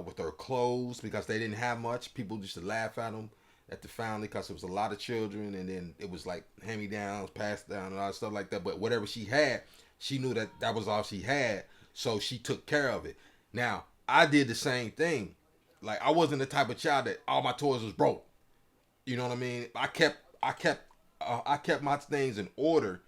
with her clothes, because they didn't have much. People used to laugh at them at the family because there was a lot of children, and then it was like hand-me-downs, passed down, and all that stuff like that. But whatever she had, she knew that was all she had, so she took care of it. Now, I did the same thing. like I wasn't the type of child that all my toys was broke. You know what I mean? I kept my things in order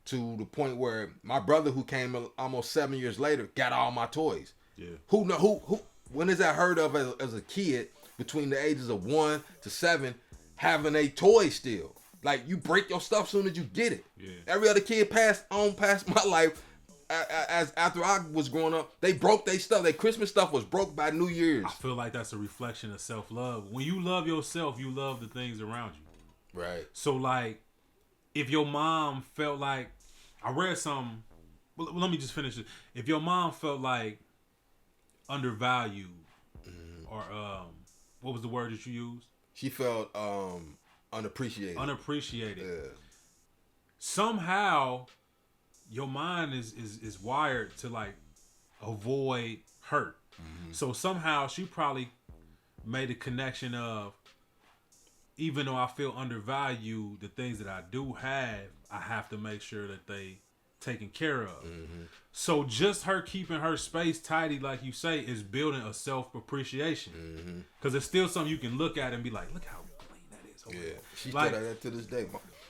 to the point where my brother, who came almost 7 years later, got all my toys. Yeah. Who when is that heard of as a kid between the ages of 1 to 7 having a toy still? Like, you break your stuff soon as you get it. Yeah. Every other kid past my life, as after I was growing up, they broke their stuff. Their Christmas stuff was broke by New Year's. I feel like that's a reflection of self-love. When you love yourself, you love the things around you. Right. So, like, if your mom felt like, I read something, well, let me just finish it. If your mom felt like undervalued, or what was the word that you used? She felt unappreciated. Unappreciated. Yeah. Somehow, your mind is wired to, like, avoid hurt. So somehow she probably made a connection of, even though I feel undervalued, the things that I do have, I have to make sure that they taken care of. So just her keeping her space tidy, like you say, is building a self-appreciation. Because it's still something you can look at and be like, look how clean that is. Yeah, she like, still that to this day.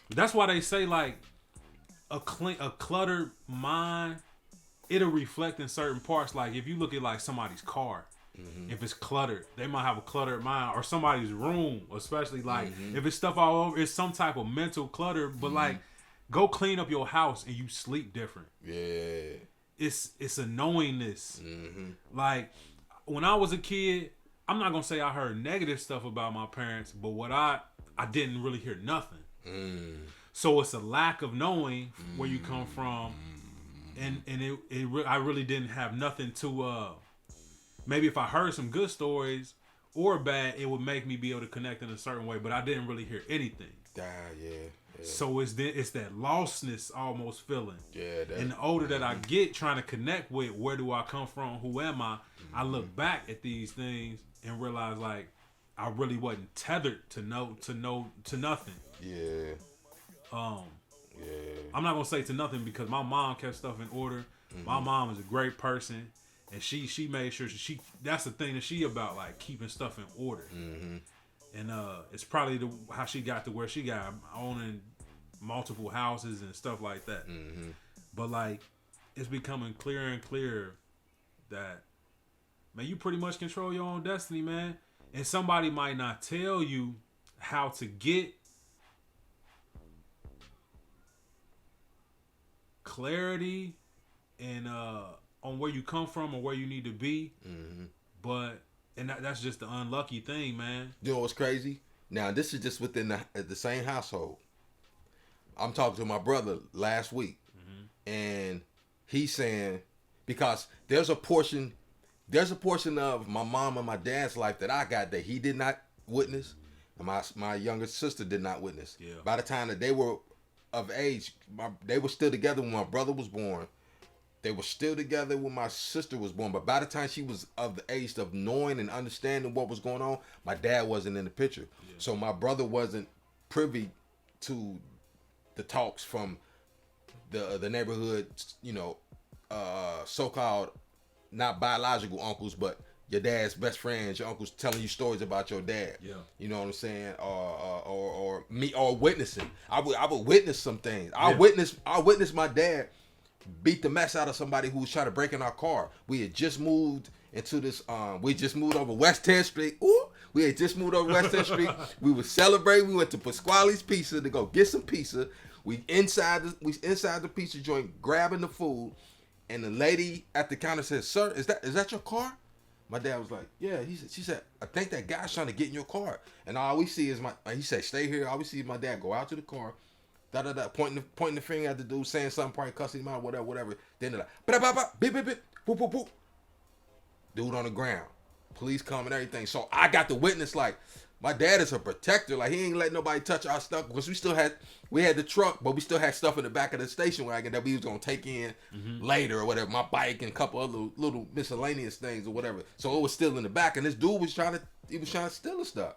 That's why they say, like, a cluttered mind, it'll reflect in certain parts. Like, if you look at, like, somebody's car, if it's cluttered, they might have a cluttered mind. Or somebody's room, especially, like, if it's stuff all over, it's some type of mental clutter. But like, go clean up your house and you sleep different. Yeah. It's a knowingness. Like, when I was a kid, I'm not gonna say I heard negative stuff about my parents, but what I didn't really hear nothing. So it's a lack of knowing where you come from, and I really didn't have nothing to. Maybe if I heard some good stories or bad, it would make me be able to connect in a certain way, but I didn't really hear anything. Yeah. So it's that lostness almost feeling. Yeah. And the older that I get, trying to connect with where do I come from, who am I, I look back at these things and realize, like, I really wasn't tethered to nothing. Yeah. I'm not gonna say to nothing because my mom kept stuff in order. My mom is a great person, and she made sure that's the thing that she about, like, keeping stuff in order. And it's probably how she got to where she got, owning multiple houses and stuff like that. But, like, it's becoming clearer and clearer that, man, you pretty much control your own destiny, man. And somebody might not tell you how to get clarity and on where you come from or where you need to be. But that's just the unlucky thing, man. You know what's crazy? Now, this is just within the same household. I'm talking to my brother last week, and he's saying, because there's a portion of my mom and my dad's life that I got that he did not witness, and my younger sister did not witness. Yeah. By the time that they were of age, they were still together when my brother was born. They were still together when my sister was born. But by the time she was of the age of knowing and understanding what was going on, my dad wasn't in the picture. Yeah. So my brother wasn't privy to the talks from the neighborhood, so-called not biological uncles, but your dad's best friends, your uncles telling you stories about your dad. Yeah. You know what I'm saying? Or me, or witnessing. I would witness some things. I witnessed my dad beat the mess out of somebody who was trying to break in our car. We had just moved into this. We just moved over West 10th Street. Ooh, we had just moved over West 10th Street. We were celebrating. We went to Pasquale's Pizza to go get some pizza. We inside the pizza joint grabbing the food, and the lady at the counter said, "Sir, is that your car?" My dad was like, "Yeah." She said, "I think that guy's trying to get in your car." And all we see is he said, "Stay here." All we see is my dad go out to the car. Pointing the finger at the dude, saying something, probably cussing him out, whatever. Then they're like, beep, beep, beep, boop, boop, boop. Dude on the ground. Police come and everything. So I got to witness, like, my dad is a protector. Like, he ain't letting nobody touch our stuff, because we had the truck, but we still had stuff in the back of the station wagon that we was going to take in later or whatever. My bike and a couple other little miscellaneous things or whatever. So it was still in the back, and this dude was trying to steal the stuff.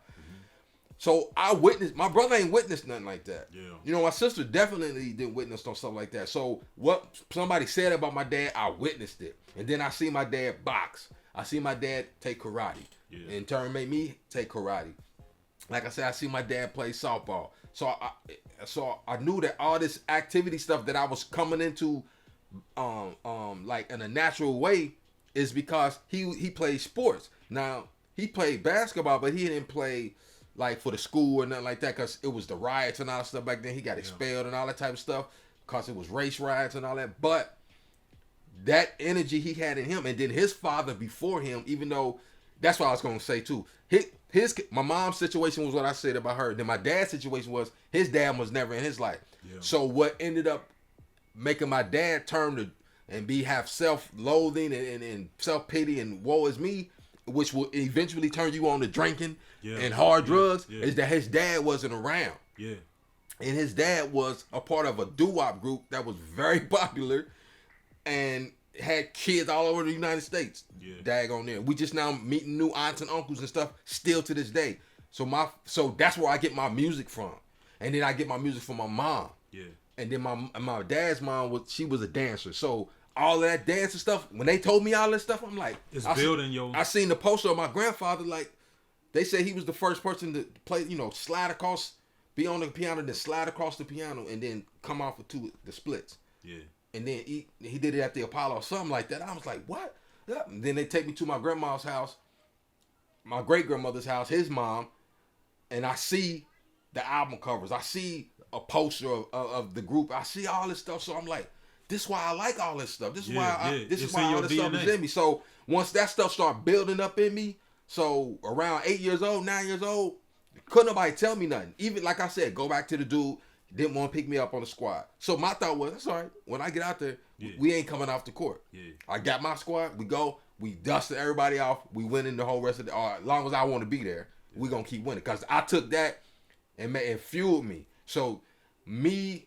So my brother ain't witnessed nothing like that. Yeah. You know, my sister definitely didn't witness no stuff like that. So what somebody said about my dad, I witnessed it. And then I see my dad box. I see my dad take karate. In turn made me take karate. Like I said, I see my dad play softball. So I knew that all this activity stuff that I was coming into like in a natural way is because he played sports. Now, he played basketball, but he didn't play like for the school or nothing like that because it was the riots and all that stuff back then. He got expelled and all that type of stuff because it was race riots and all that. But that energy he had in him, and then his father before him, even though that's what I was going to say too. My mom's situation was what I said about her. Then my dad's situation was his dad was never in his life. Yeah. So what ended up making my dad turn to and have self-loathing and self-pity and woe is me, which will eventually turn you on to drinking and hard drugs, is that his dad wasn't around. Yeah. And his dad was a part of a doo-wop group that was very popular and had kids all over the United States. Yeah. Daggone there. We just now meeting new aunts and uncles and stuff still to this day. So that's where I get my music from. And then I get my music from my mom. Yeah. And then my dad's mom she was a dancer. So all of that dancing stuff, when they told me all this stuff, I'm like, I seen the poster of my grandfather, like they say he was the first person to play, slide across, be on the piano, then slide across the piano and then come off of the splits. Yeah. And then he did it at the Apollo or something like that. I was like, what? Yeah. And then they take me to my grandma's house, my great-grandmother's house, his mom, and I see the album covers. I see a poster of the group. I see all this stuff. So I'm like, this is why I like all this stuff. This is why all this stuff is in me. So once that stuff started building up in me, so around 8 years old, 9 years old, couldn't nobody tell me nothing. Even like I said, go back to the dude. Didn't want to pick me up on the squad. So my thought was, that's all right. When I get out there, we ain't coming off the court. Yeah. I got my squad. We go. We dusted everybody off. We win in the whole rest of the... as long as I want to be there, we going to keep winning. Because I took that and it fueled me. So I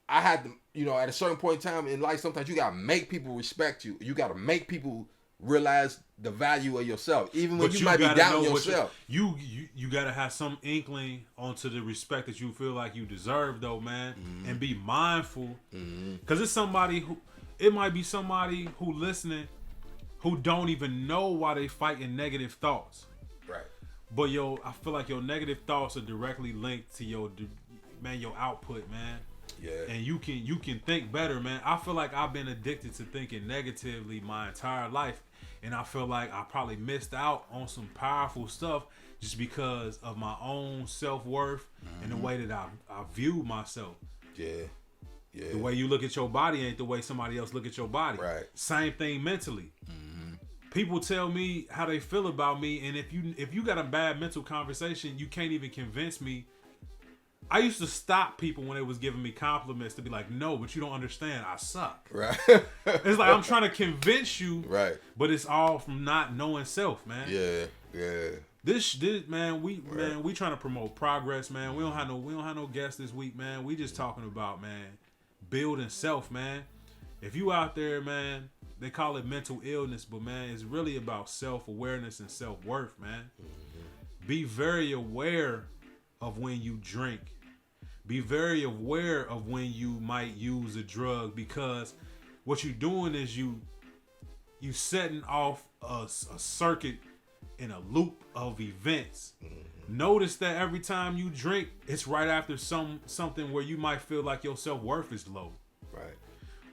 had to... at a certain point in time in life, sometimes you got to make people respect you. You got to make people realize the value of yourself, even when you might be doubting yourself. You got to have some inkling onto the respect that you feel like you deserve, though, man, and be mindful, because it might be somebody who listening who don't even know why they fighting negative thoughts, right? But I feel like your negative thoughts are directly linked to your output, man. Yeah. And you can think better, man. I feel like I've been addicted to thinking negatively my entire life. And I feel like I probably missed out on some powerful stuff just because of my own self-worth and the way that I view myself. Yeah. Yeah. The way you look at your body ain't the way somebody else look at your body. Right. Same thing mentally. Mm-hmm. People tell me how they feel about me, and if you got a bad mental conversation, you can't even convince me. I used to stop people when they was giving me compliments to be like, no, but you don't understand. I suck. Right. It's like I'm trying to convince you. Right. But it's all from not knowing self, man. Yeah. Yeah. This man, we trying to promote progress, man. We don't have no guests this week, man. We just talking about, man, building self, man. If you out there, man, they call it mental illness, but man, it's really about self-awareness and self-worth, man. Mm-hmm. Be very aware of when you drink. Be very aware of when you might use a drug, because what you're doing is you setting off a circuit in a loop of events. Mm-hmm. Notice that every time you drink, it's right after something where you might feel like your self-worth is low. Right.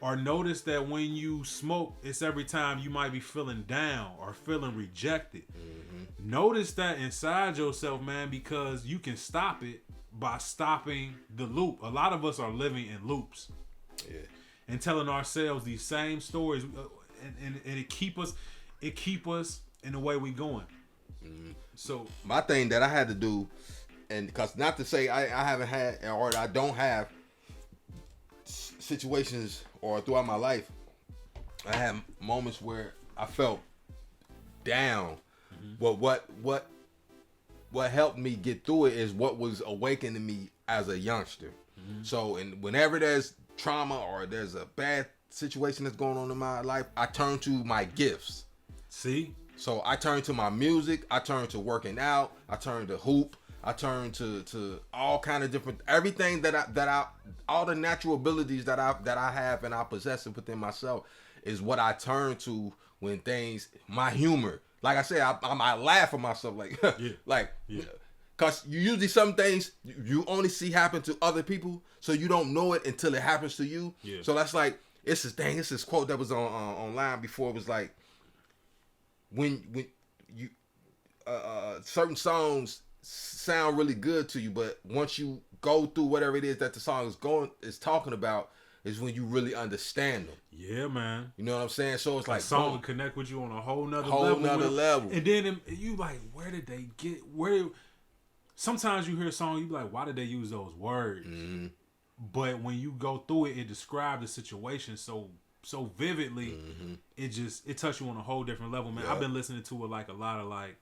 Or notice that when you smoke, it's every time you might be feeling down or feeling rejected. Mm-hmm. Notice that inside yourself, man, because you can stop it by stopping the loop. A lot of us are living in loops, and telling ourselves these same stories, and it keep us in the way we going. Mm-hmm. So my thing that I had to do, and because not to say I haven't had or I don't have situations or throughout my life, I had moments where I felt down. Mm-hmm. But what helped me get through it is what was awakening me as a youngster. Mm-hmm. So, and whenever there's trauma or there's a bad situation that's going on in my life, I turn to my gifts. See? So I turn to my music, I turn to working out, I turn to hoop, I turn to all kind of different, everything all the natural abilities that I have and I possess within myself is what I turn to when things, my humor. like I said, I laugh at myself like, like, Yeah. cause you usually some things you only see happen to other people, so you don't know it until it happens to you. Yeah. So that's like, it's this quote that was on online before. It was like, when you certain songs sound really good to you, but once you go through whatever it is that the song is talking about, is when you really understand them. Yeah, man. You know what I'm saying? So it's like, a song boom, will connect with you on a whole nother level. And then you like, where did they get where? Sometimes you hear a song, you be like, why did they use those words? Mm-hmm. But when you go through it, it describes the situation so vividly. Mm-hmm. It touched you on a whole different level, man. Yep. I've been listening to a lot of like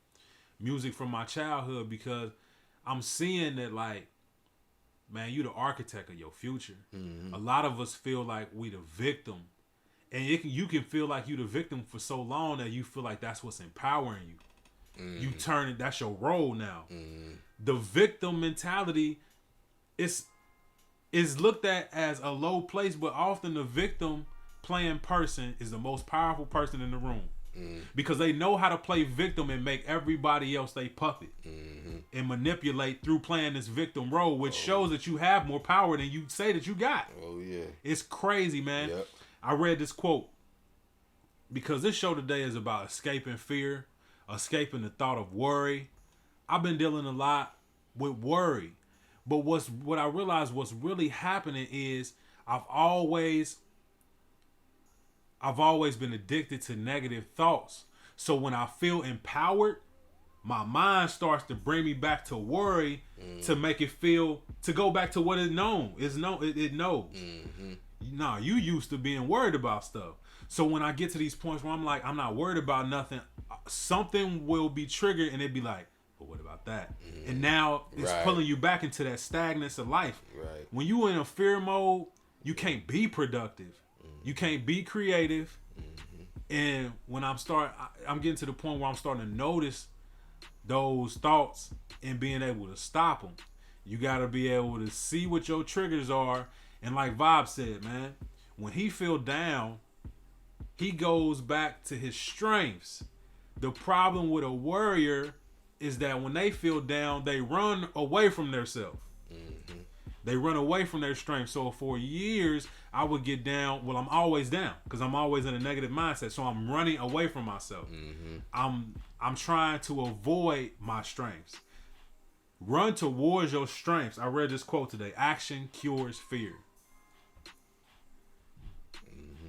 music from my childhood because I'm seeing that, like, man, you the architect of your future. Mm-hmm. A lot of us feel like we the victim, and you can feel like you the victim for so long that you feel like that's what's empowering you. Mm-hmm. You turn it, that's your role now. Mm-hmm. The victim mentality is looked at as a low place, but often the victim playing person is the most powerful person in the room. Mm-hmm. Because they know how to play victim and make everybody else they puppet. Mm-hmm. And manipulate through playing this victim role, which shows that you have more power than you say that you got. Oh yeah, it's crazy, man. Yep. I read this quote because this show today is about escaping fear, escaping the thought of worry. I've been dealing a lot with worry, but what I realized what's really happening is I've always been addicted to negative thoughts. So when I feel empowered, my mind starts to bring me back to worry to make it feel, to go back to what it knows. It knows. Mm-hmm. Nah, you used to being worried about stuff. So when I get to these points where I'm like, I'm not worried about nothing, something will be triggered and it'd be like, but what about that? Mm-hmm. And now it's pulling you back into that stagnance of life. Right. When you in a fear mode, you can't be productive. Mm-hmm. You can't be creative. Mm-hmm. And when I'm getting to the point where I'm starting to notice those thoughts and being able to stop them. You got to be able to see what your triggers are. And like Bob said, man, when he feel down, he goes back to his strengths. The problem with a worrier is that when they feel down, they run away from themselves. Mm-hmm. They run away from their strengths. So for years, I would get down. Well, I'm always down because I'm always in a negative mindset. So I'm running away from myself. Mm-hmm. I'm trying to avoid my strengths. Run towards your strengths. I read this quote today. Action cures fear. Mm-hmm.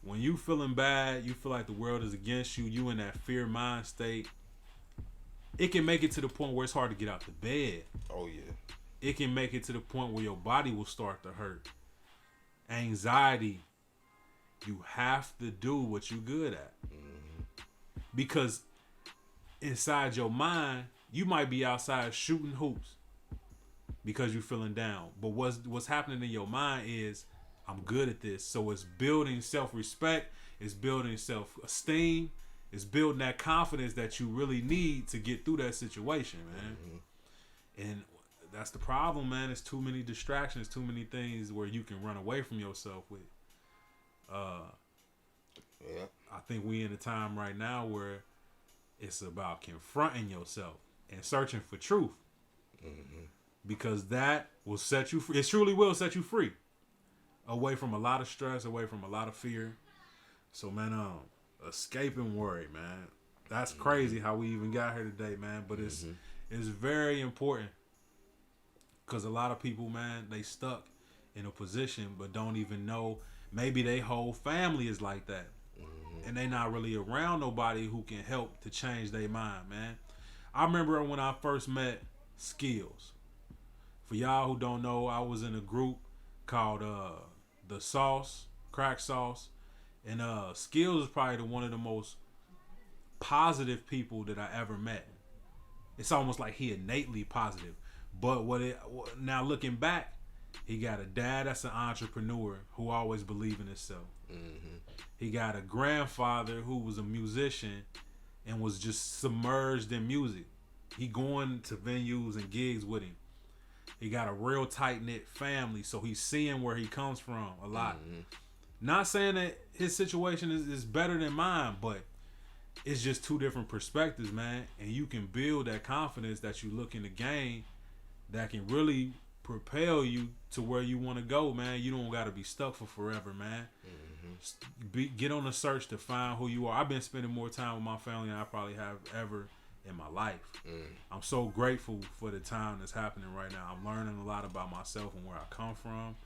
When you feeling bad, you feel like the world is against you, you in that fear mind state, it can make it to the point where it's hard to get out the bed. Oh, yeah. It can make it to the point where your body will start to hurt. Anxiety, you have to do what you're good at. Mm-hmm. Because inside your mind, you might be outside shooting hoops because you're feeling down. But what's happening in your mind is, I'm good at this. So it's building self-respect. It's building self-esteem. It's building that confidence that you really need to get through that situation, man. Mm-hmm. And that's the problem, man. It's too many distractions, too many things where you can run away from yourself with. Yeah. I think we in a time right now where it's about confronting yourself and searching for truth. Mm-hmm. Because that will set you free. It truly will set you free. Away from a lot of stress, away from a lot of fear. So, man, escaping worry, man. That's crazy how we even got here today, man. But it's very important. Because a lot of people, man, they stuck in a position but don't even know. Maybe their whole family is like that. Mm-hmm. And they not really around nobody who can help to change their mind, man. I remember when I first met Skills. For y'all who don't know, I was in a group called The Sauce, Crack Sauce. And Skills is probably one of the most positive people that I ever met. It's almost like he innately positive. But now looking back, he got a dad that's an entrepreneur who always believed in himself. Mm-hmm. He got a grandfather who was a musician and was just submerged in music. He going to venues and gigs with him. He got a real tight-knit family, so he's seeing where he comes from a lot. Mm-hmm. Not saying that his situation is better than mine, but it's just two different perspectives, man. And you can build that confidence that you looking to gain that can really propel you to where you want to go, man. You don't got to be stuck for forever, man. Get on a search to find who you are. I've been spending more time with my family than I probably have ever in my life. I'm so grateful for the time that's happening right now. I'm learning a lot about myself and where I come from.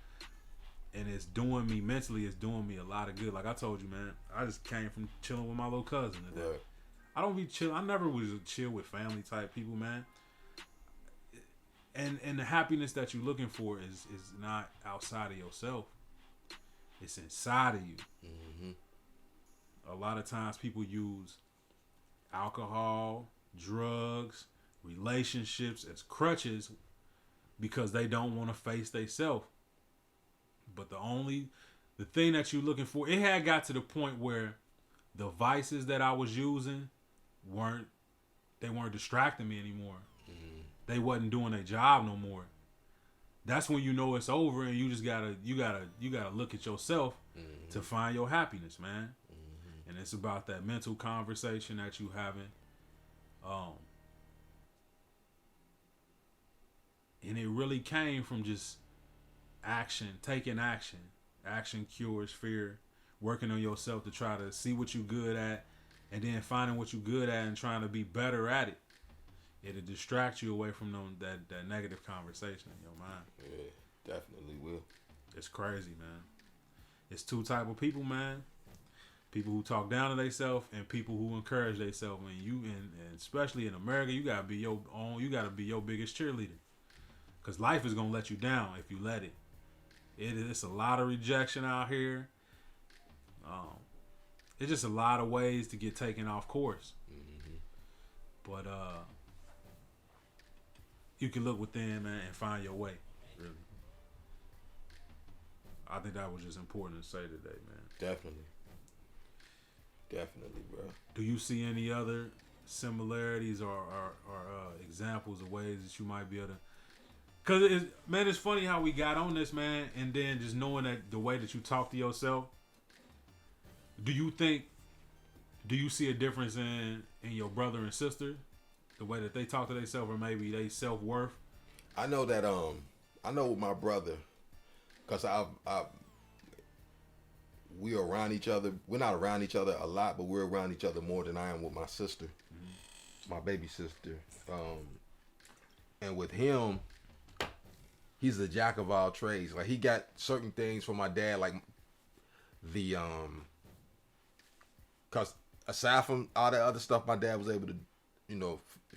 And it's doing me mentally, it's doing me a lot of good. Like I told you, man, I just came from chilling with my little cousin today. Right. I don't be chill. I never was chill with family type people, man. And the happiness that you're looking for is not outside of yourself. It's inside of you. A lot of times people use alcohol, drugs, relationships as crutches because they don't want to face themselves. But the thing that you're looking for, it had got to the point where the vices that I was using weren't distracting me anymore. They wasn't doing their job no more. That's when you know it's over, and you just gotta look at yourself to find your happiness, man. And it's about that mental conversation that you having. And it really came from just action, taking action. Action cures fear. Working on yourself to try to see what you're good at, and then finding what you're good at and trying to be better at it. It'll distract you away from that negative conversation in your mind. Yeah, definitely will. It's crazy, man. It's two type of people, man. People who talk down to themselves and people who encourage themselves. And especially in America, you gotta be your own. You gotta be your biggest cheerleader. Cause life is gonna let you down if you let it. It's a lot of rejection out here. It's just a lot of ways to get taken off course. But you can look within, man, and find your way. Really, I think that was just important to say today, man. Definitely, bro. Do you see any other similarities or examples of ways that you might be able to? Cause it's funny how we got on this, man, and then just knowing that the way that you talk to yourself. Do you see a difference in your brother and sister, the way that they talk to themselves, or maybe they self-worth? I know that I know with my brother, cause we're around each other. We're not around each other a lot, but we're around each other more than I am with my sister, my baby sister. And with him, he's a jack of all trades. Like he got certain things from my dad, like the cause aside from all that other stuff my dad was able to,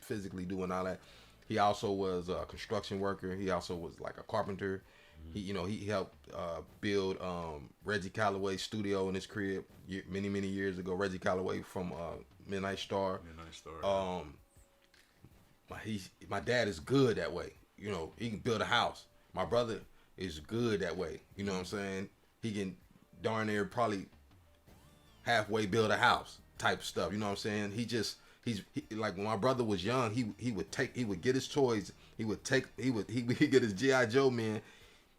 physically do and all that, he also was a construction worker. He also was like a carpenter. He helped build Reggie Calloway's studio in his crib many years ago. Reggie Calloway from Midnight Star. My dad is good that way. He can build a house. My brother is good that way. You know what I'm saying? He can darn near probably halfway build a house type stuff. You know what I'm saying? He's like when my brother was young, he would get his toys. He would get his G.I. Joe man.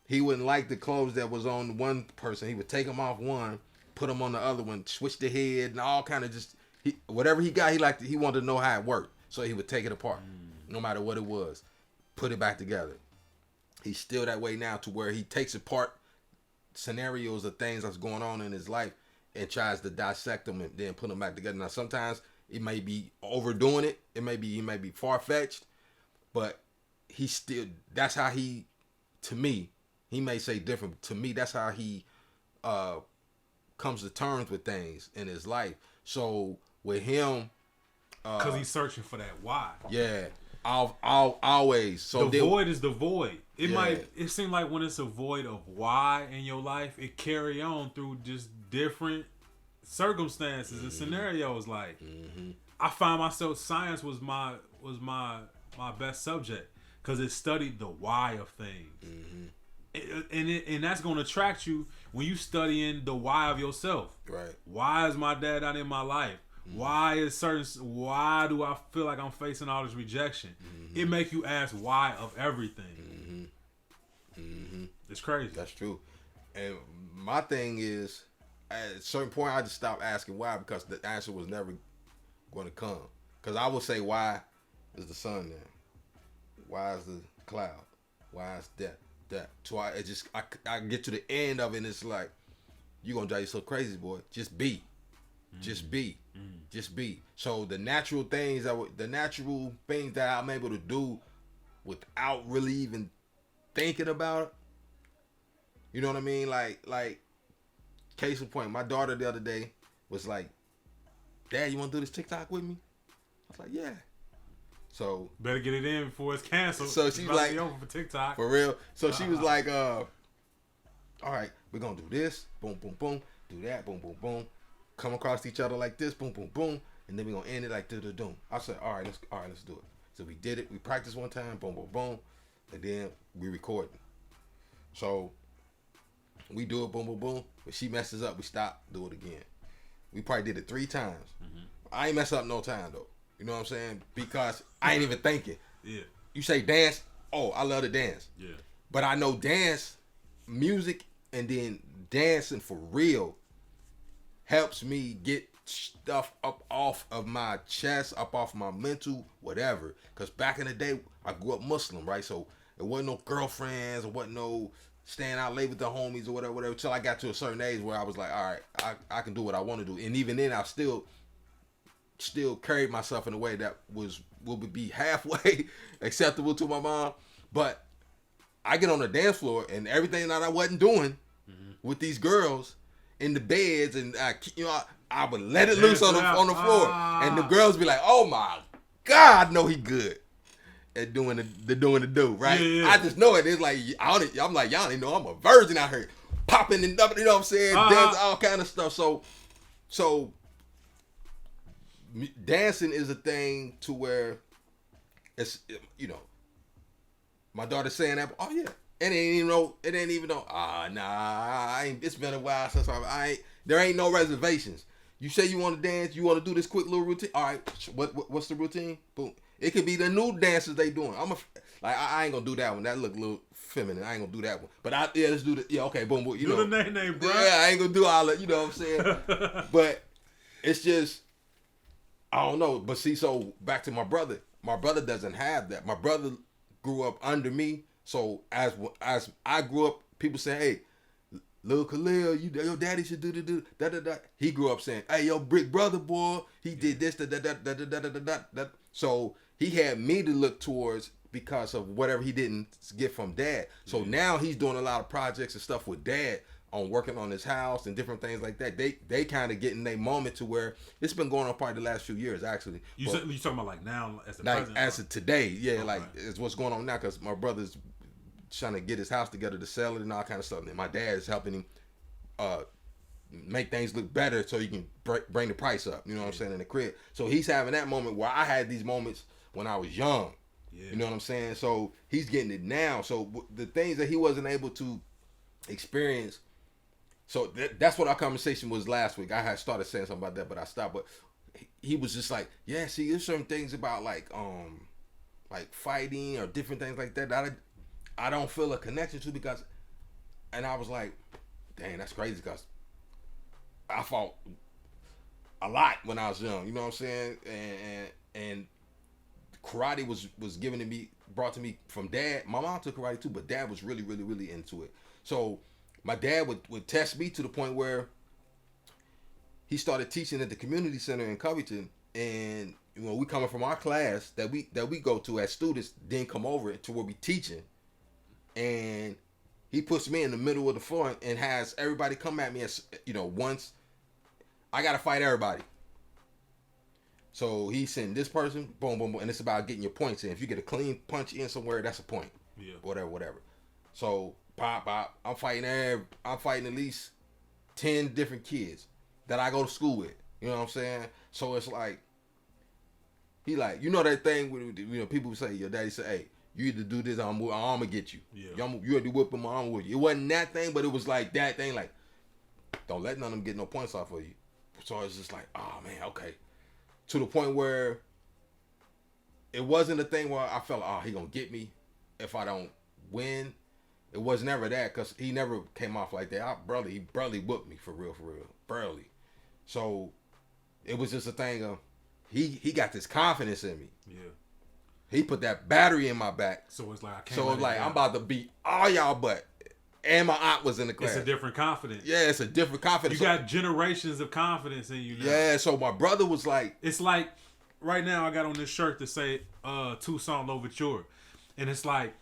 He wouldn't like the clothes that was on one person. He would take them off one, put them on the other one, switch the head and all kind of just whatever he got. He wanted to know how it worked, so he would take it apart, no matter what it was, put it back together. He's still that way now, to where he takes apart scenarios of things that's going on in his life and tries to dissect them and then put them back together. Now sometimes it may be overdoing it. He may be far-fetched, but that's how he, to me, he may say different. To me, that's how he comes to terms with things in his life. So with him, because he's searching for that why. Yeah, always. So the void is the void. It seems like when it's a void of why in your life, it carry on through just different circumstances and scenarios. Like I find myself, science was my best subject because it studied the why of things. And that's going to attract you when you studying the why of yourself. Right. Why is my dad not in my life? Why do I feel like I'm facing all this rejection? It make you ask why of everything. It's crazy. That's true. And my thing is, at a certain point, I just stopped asking why, because the answer was never going to come. Because I will say, why is the sun there? Why is the cloud? Why is that? So I get to the end of it and it's like, you're going to drive yourself crazy, boy. Just be. Just be. Just be. So the natural things that I'm able to do without really even thinking about it. You know what I mean? Like case in point, my daughter the other day was like, Dad, you want to do this TikTok with me? I was like, yeah. So better get it in before it's canceled. So she's like, over for TikTok. For real. So she was like, all right, we're gonna do this, boom, boom, boom, do that, boom, boom, boom, come across each other like this, boom, boom, boom, and then we're gonna end it like doom. I said, all right, let's do it. So we did it. We practiced one time, boom, boom, boom, and then we recording. So we do it, boom, boom, boom. But she messes up, we stop, do it again. We probably did it 3 times. I ain't mess up no time though. You know what I'm saying? Because I ain't even thinking. Yeah. You say dance. Oh, I love to dance. Yeah. But I know dance, music, and then dancing for real helps me get stuff up off of my chest, up off my mental, whatever. Because back in the day, I grew up Muslim, right? So there wasn't no girlfriends, there wasn't no staying out late with the homies or whatever, till I got to a certain age where I was like, all right, I can do what I want to do. And even then, I still carried myself in a way that would be halfway acceptable to my mom. But I get on the dance floor and everything that I wasn't doing with these girls in the beds, and I would let it loose on the floor, and the girls be like, "Oh my God, no, he good at doing the do, right?" Yeah. I just know it. It's like I'm like, y'all ain't know I'm a virgin out here popping and dumping, you know what I'm saying? There's all kind of stuff. So dancing is a thing to where it's, my daughter's saying that, oh yeah, it ain't even know, it's been a while since there ain't no reservations. You say you want to dance, you want to do this quick little routine, all right, what's the routine? Boom. It could be the new dances they doing. I ain't gonna do that one, that look a little feminine, I ain't gonna do that one, but let's do okay, boom, boom, do the name, bro. Yeah, I ain't gonna do all that, you know what I'm saying? But it's just, I don't know. But see, so back to my brother. My brother doesn't have that. My brother grew up under me. So as I grew up, people say, hey, Lil Khalil, your daddy should do da. He grew up saying, hey, your brick brother, boy, he did this, da. So he had me to look towards because of whatever he didn't get from dad. So now he's doing a lot of projects and stuff with dad, on working on his house and different things like that. They kind of getting their moment to where it's been going on probably the last few years, actually. You talking about like now as the like present? As of today, yeah, okay. Like it's what's going on now, because my brother's trying to get his house together to sell it and all kind of stuff. And my dad is helping him make things look better so he can bring the price up, you know what I'm saying, in the crib. So he's having that moment where I had these moments when I was young, you know what I'm saying? So he's getting it now. So the things that he wasn't able to experience. So that's what our conversation was last week. I had started saying something about that, but I stopped. But he was just like, yeah, see, there's certain things about like fighting or different things like that I don't feel a connection to, because, and I was like, dang, that's crazy, because I fought a lot when I was young, you know what I'm saying? And karate was brought to me from dad. My mom took karate too, but dad was really, really, really into it. So my dad would test me to the point where he started teaching at the community center in Covington, and we coming from our class that we go to as students, then come over to where we teaching, and he puts me in the middle of the floor and has everybody come at me as once I gotta fight everybody. So he sent this person, boom, boom, boom, and it's about getting your points in. If you get a clean punch in somewhere, that's a point. Yeah. Whatever. So pop. I'm fighting at least 10 different kids that I go to school with. You know what I'm saying? So it's like, he like, that thing with, people say, your daddy say, hey, you either do this or I'm gonna get you. Yeah. You had to whip him, I'm with you. It wasn't that thing, but it was like that thing, like, don't let none of them get no points off of you. So it's just like, oh man, okay. To the point where it wasn't a thing where I felt, oh, he gonna get me if I don't win. It was never that, because he never came off like that. He barely whooped me for real. Barely. So it was just a thing of, he got this confidence in me. Yeah. He put that battery in my back. So it's like I can't. So it's like I'm about to beat all y'all butt. And my aunt was in the class. It's a different confidence. Yeah, it's a different confidence. You got generations of confidence in you now. Yeah, so my brother was like... It's like, right now I got on this shirt that say Toussaint Louverture. And it's like,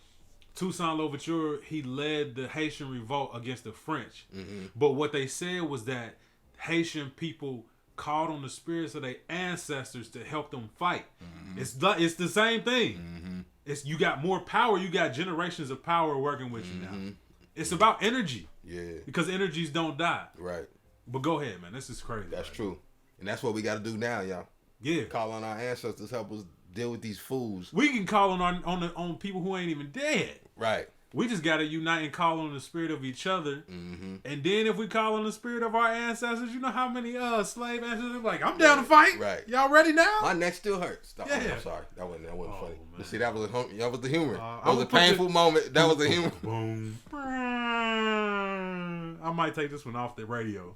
Toussaint Louverture, he led the Haitian revolt against the French. Mm-hmm. But what they said was that Haitian people called on the spirits of their ancestors to help them fight. Mm-hmm. It's the same thing. Mm-hmm. It's you got more power. You got generations of power working with you now. It's about energy. Yeah. Because energies don't die. Right. But go ahead, man. This is crazy. That's true. And that's what we got to do now, y'all. Yeah. Call on our ancestors, help us deal with these fools. We can call on people who ain't even dead. Right. We just got to unite and call on the spirit of each other. Mm-hmm. And then if we call on the spirit of our ancestors, you know how many slave ancestors are like, I'm down to fight. Right. Y'all ready now? My neck still hurts. Stop. Yeah. I'm sorry. That wasn't funny. But see, that was the humor. That was a painful moment. That was the humor. Boom. I might take this one off the radio.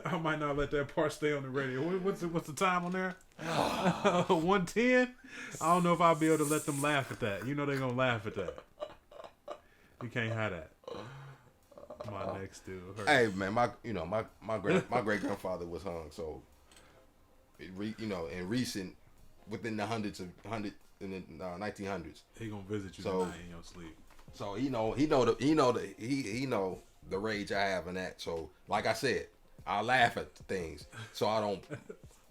I might not let that part stay on the radio. What's the time on there? 110. I don't know if I'll be able to let them laugh at that. You know they're gonna laugh at that. You can't have that. My neck still hurts. Hey man, my great grandfather was hung. So, in recent, within the 1900s. He gonna visit you tonight in your sleep. So he know the rage I have in that. So like I said, I laugh at things so I don't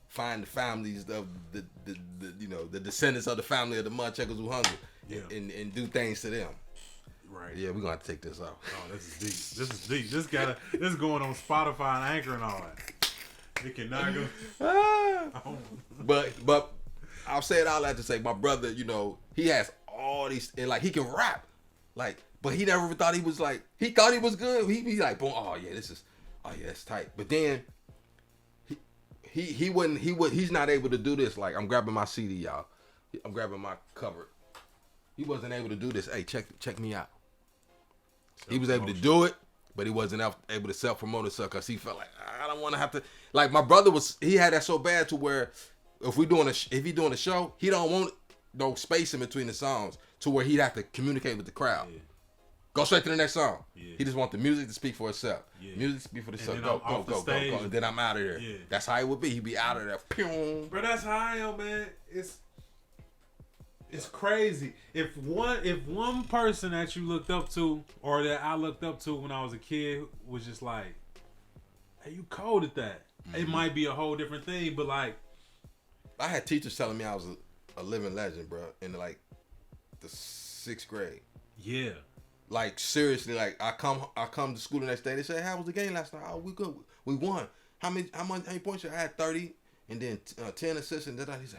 find the families of the descendants of the family of the mudchuckers who hungry and do things to them. Right. Yeah, we're gonna have to take this off. Oh, this is deep. This is going on Spotify and Anchor and all that. It cannot go. But I'll say it all that to say my brother, he has all these and like he can rap. Like, but he never thought he was like, he thought he was good. He be like, boom, that's tight. But then he's not able to do this. Like, I'm grabbing my CD, y'all. I'm grabbing my cover. He wasn't able to do this. Hey, check me out. He was able to do it, but he wasn't able to self-promote himself because he felt like, I don't want to have to. Like, my brother he had that so bad to where if he doing a show, he don't want no space in between the songs to where he'd have to communicate with the crowd. Yeah. Go straight to the next song. Yeah. He just want the music to speak for itself. Yeah. Music to speak for itself. Go. And then I'm out of there. Yeah. That's how it would be. He'd be out of there. Bro, that's how I am, man. It's crazy. If one person that you looked up to or that I looked up to when I was a kid was just like, hey, you cold at that. Mm-hmm. It might be a whole different thing, but like, I had teachers telling me I was a living legend, bro, in like the 6th grade. Yeah. Like, seriously, like I come to school the next day. They say, how was the game last night? Oh, we good. We won. How many points? I had 30 and then 10 assists and then he say,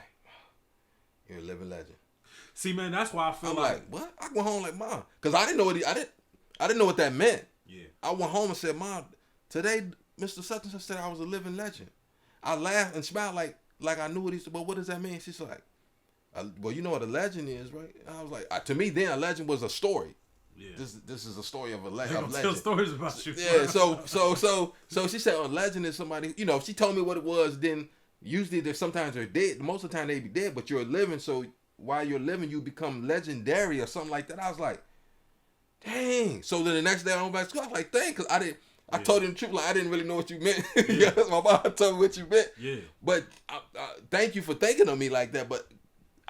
you're a living legend. See, man, that's why I feel like what? I went home like, Mom, because I didn't know I didn't know what that meant. Yeah. I went home and said, Mom, today Mr. Sutton said I was a living legend. I laughed and smiled like I knew what he said. But what does that mean? She's like, well, you know what a legend is, right? And I was like, to me then a legend was a story. Yeah. This is a story of a legend. Tell stories about you. Yeah. So she said a legend is somebody. If she told me what it was, then usually sometimes they're dead. Most of the time they be dead, but you're living. So while you're living, you become legendary or something like that. I was like, dang. So then the next day I went back to school. I was like, dang, because I told him the truth. Like, I didn't really know what you meant. Yeah. My mom told me what you meant. Yeah. But thank you for thinking of me like that. But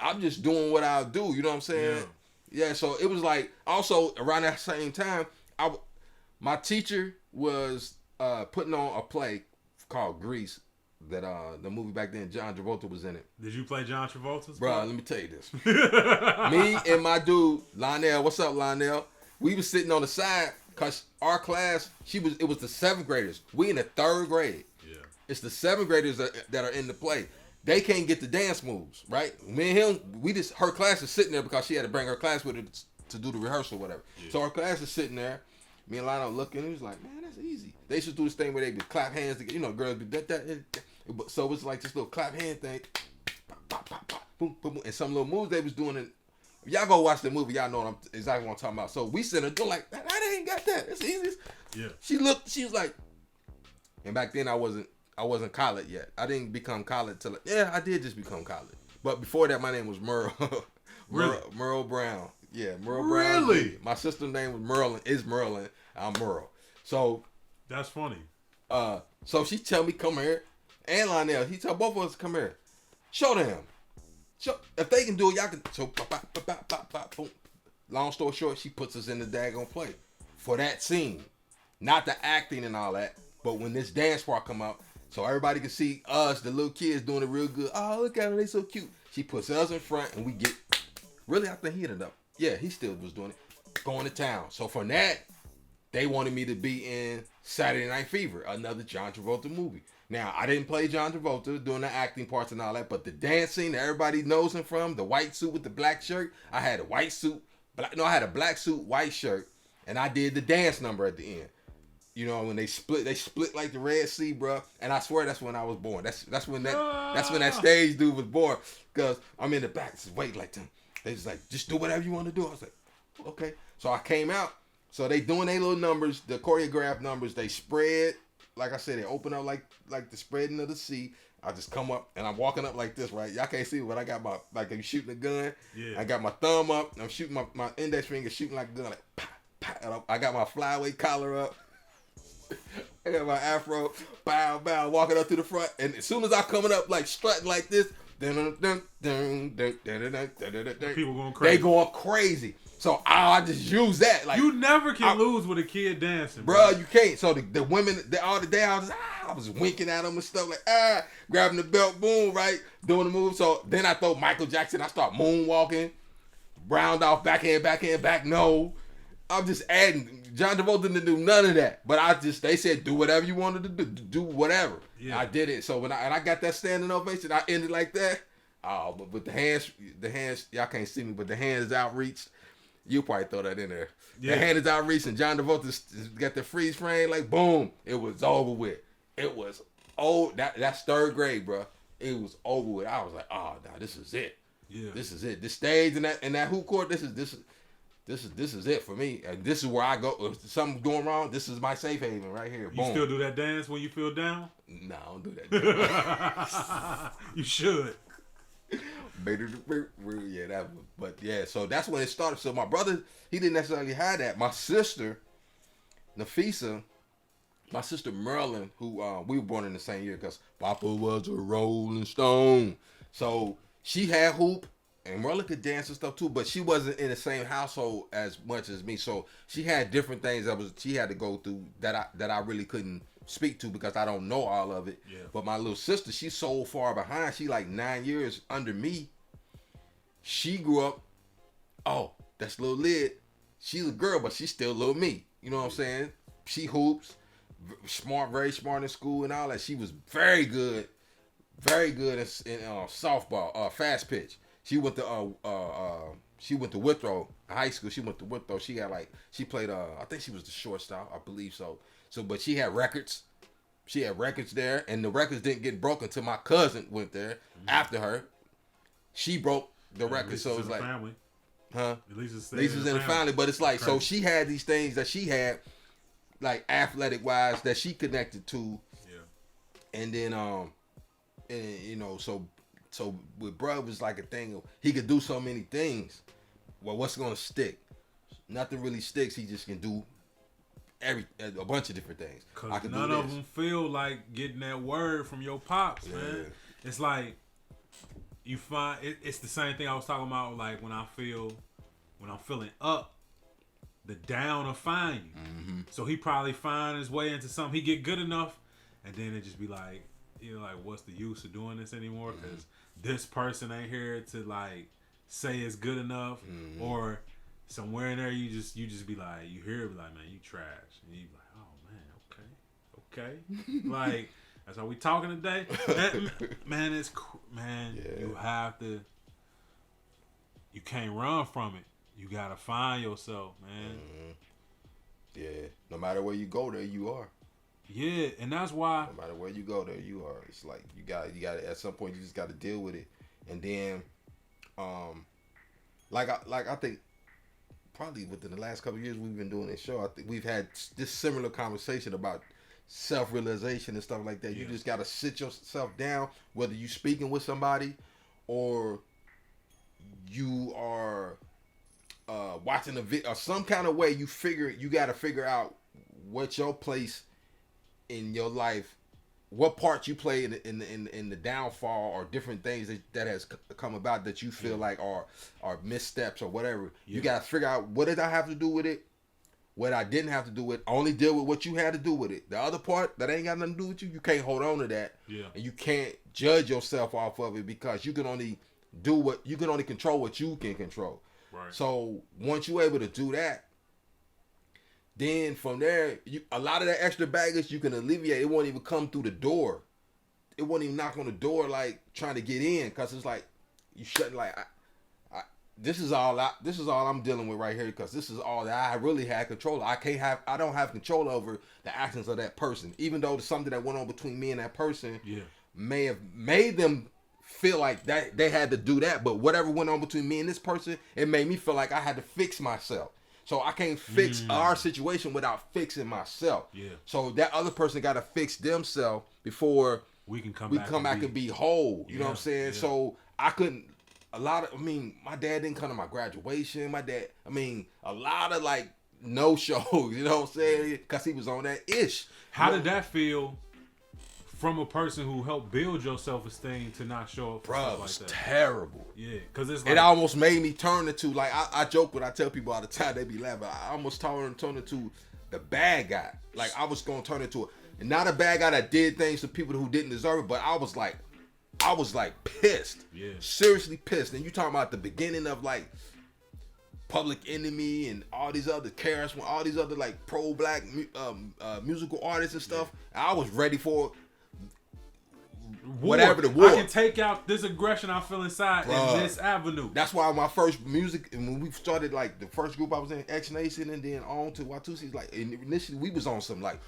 I'm just doing what I'll do. You know what I'm saying? Yeah. So it was like, also around that same time, my teacher was putting on a play called Grease. That the movie back then, John Travolta was in it. Did you play John Travolta's? Bro, let me tell you this. Me and my dude Lionel, what's up, Lionel? We was sitting on the side because our class, it was the 7th graders. We in the 3rd grade. Yeah. It's the 7th graders that are in the play. They can't get the dance moves, right? Me and him, her class is sitting there because she had to bring her class with her to do the rehearsal or whatever. Yeah. So our class is sitting there. Me and Lionel looking, and he was like, man, that's easy. They should do this thing where they would clap hands together. Girls be that. So it's like this little clap hand thing. Pop, pop, pop, boom, boom, boom. And some little moves they was doing. And y'all go watch the movie, y'all know exactly what I'm talking about. So we sitting there doing like, I ain't got that. It's easy. Yeah. She was like, and back then I wasn't Khaled yet. I didn't become Khaled till I did just become Khaled. But before that, my name was Merle. Really? Merle Brown. Yeah, Merle Brown. Really? My sister's name was Merlin. Is Merlin. I'm Merle. So that's funny. So she tell me come here, and Lionel. He tell both of us come here. Show them. If they can do it, y'all can. So boom. Long story short, she puts us in the daggone play for that scene, not the acting and all that, but when this dance part come out, so everybody can see us, the little kids doing it real good. Oh, look at them, they so cute. She puts us in front, and we get. Really, I think he ended up. Yeah, he still was doing it, going to town. So from that, they wanted me to be in Saturday Night Fever, another John Travolta movie. Now, I didn't play John Travolta doing the acting parts and all that, but the dancing that everybody knows him from, the white suit with the black shirt, I had a white suit. I had a black suit, white shirt, and I did the dance number at the end. You know, when they split like the Red Sea, bro. And I swear that's when I was born. That's when that stage dude was born. Cause I'm in the back, just waiting like them. They just like, just do whatever you want to do. I was like, okay. So I came out. So they doing their little numbers, the choreographed numbers. They spread, like I said, they open up like the spreading of the sea. I just come up and I'm walking up like this, right? Y'all can't see me, but I got my, like I'm shooting a gun. Yeah. I got my thumb up. I'm shooting my index finger shooting like a gun. Like, pah, pah, and I got my flyway collar up. I got my afro. Bow, bow, walking up to the front. And as soon as I coming up like strutting like this, people going crazy. They going crazy. So I just use that. Like you never can lose with a kid dancing, bro. You can't. So the women, all the day I was winking at them and stuff like grabbing the belt, boom, right, doing the move. So then I throw Michael Jackson. I start moonwalking, round off, backhand, back no. I'm just adding. John Travolta didn't do none of that, but they said do whatever you wanted to do whatever. Yeah. I did it. So when I got that standing ovation, I ended like that. Oh, but with the hands, y'all can't see me, but the hands outreached. You probably throw that in there. Yeah. The hand is outreached, and John Travolta got the freeze frame, like boom, it was over with. It was that's third grade, bro. It was over with. I was like, oh, nah, this is it. Yeah, this is it. The stage and that hoop court. This is it for me. And this is where I go. If something's going wrong, this is my safe haven right here. Boom. You still do that dance when you feel down? No, I don't do that. You should. Yeah, so that's when it started. So my brother, he didn't necessarily have that. My sister, Nafisa, my sister Merlin, who we were born in the same year because Papa was a Rolling Stone. So she had hoop, and Merlin could dance and stuff too, but she wasn't in the same household as much as me. So she had different things she had to go through that I really couldn't speak to because I don't know all of it. Yeah. But my little sister, she's so far behind. She like 9 years under me. She grew up. Oh, that's little Lid. She's a girl, but she's still little me. You know what I'm saying? She hoops, smart, very smart in school and all that. She was very good in softball, fast pitch. She went to Withrow High School. She went to Withrow. She played. I think she was the shortstop. I believe so. So, but she had records. She had records there, and the records didn't get broken until my cousin went there after her. She broke the record, so it's like, family. Huh? At least it's in the family. But it's like, so she had these things that she had, like athletic wise, that she connected to. Yeah. And then, and you know, so with bruh was like a thing. He could do so many things. Well, what's gonna stick? Nothing really sticks. He just can do a bunch of different things. Cause none of them feel like getting that word from your pops, man. It's like you find it's the same thing I was talking about. Like when I'm feeling up, the down will find you. Mm-hmm. So he probably find his way into something. He get good enough, and then it just be like, like what's the use of doing this anymore? Because this person ain't here to like say it's good enough, or somewhere in there you just be like, you hear it be like, man, you trash, and you be like, oh man, okay, like that's how we talking today. Man, you have to, you can't run from it. You gotta find yourself, man. Yeah, no matter where you go, there you are. Yeah, and that's why. No matter where you go, there you are. It's like you got at some point you just got to deal with it, and then, I think. Probably within the last couple of years we've been doing this show, I think we've had this similar conversation about self-realization and stuff like that. Yeah. You just got to sit yourself down, whether you speaking with somebody or you are watching a video or some kind of way. You got to figure out what your place in your life, what part you play in the downfall or different things that has come about that you feel like are missteps or whatever. You got to figure out, what did I have to do with it? What I didn't have to do with it. Only deal with what you had to do with it. The other part that ain't got nothing to do with you, you can't hold on to that. Yeah. And you can't judge yourself off of it, because you can only control what you can control. Right. So once you're able to do that, then from there, a lot of that extra baggage you can alleviate. It won't even come through the door. It won't even knock on the door like trying to get in, because it's like you shouldn't, like this is all I'm dealing with right here, because this is all that I really had control of. I don't have control over the actions of that person, even though something that went on between me and that person may have made them feel like that they had to do that. But whatever went on between me and this person, it made me feel like I had to fix myself. So I can't fix our situation without fixing myself. Yeah. So that other person got to fix themselves before we can come back and be whole. You know what I'm saying? Yeah. So I couldn't. My dad didn't come to my graduation. A lot of like no shows. You know what I'm saying? Because he was on that ish. How did that feel from a person who helped build your self-esteem to not show up for stuff like that? It's terrible. Yeah, because it's like, it almost made me turn into, like, I joke when I tell people all the time, they be laughing. I almost turned into the bad guy. Like, I was going to turn into not a bad guy that did things to people who didn't deserve it, but I was like pissed. Yeah. Seriously pissed. And you talking about the beginning of like Public Enemy and all these other KRS, all these other like pro-black musical artists and stuff. Yeah. I was ready for whatever the war. I can take out this aggression I feel inside in this avenue. That's why my first music, and when we started, like the first group I was in, X Nation, and then on to Watusi, like initially we was on some like,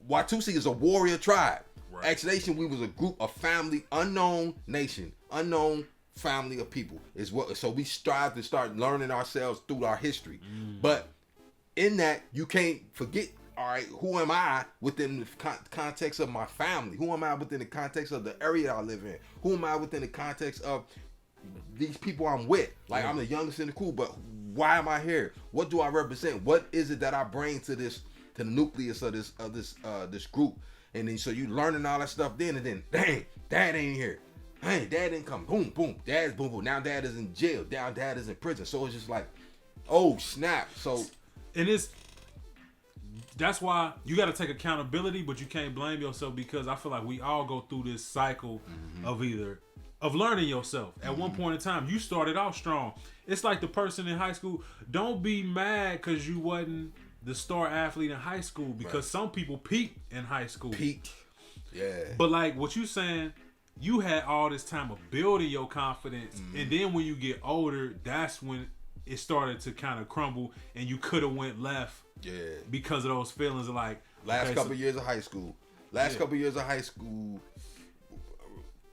Watusi is a warrior tribe. Right. X Nation, we was a group, a family, unknown nation, unknown family of people is what. So we strive to start learning ourselves through our history. But in that, you can't forget. All right, who am I within the context of my family? Who am I within the context of the area I live in? Who am I within the context of these people I'm with? Like, I'm the youngest in the crew, but why am I here? What do I represent? What is it that I bring to the nucleus of this group? And then so you learning all that stuff then, and then dang, dad ain't here. Hey, dad didn't come. Boom, boom. Dad's boom, boom. Now dad is in jail. Now dad is in prison. So it's just like, oh snap. So that's why you got to take accountability, but you can't blame yourself, because I feel like we all go through this cycle of learning yourself. At one point in time, you started off strong. It's like the person in high school. Don't be mad because you wasn't the star athlete in high school, because some people peaked in high school. Yeah. But like what you saying, you had all this time of building your confidence, and then when you get older, that's when it started to kind of crumble, and you could have went left. Yeah. Because of those feelings of like last couple years of high school. Couple years of high school.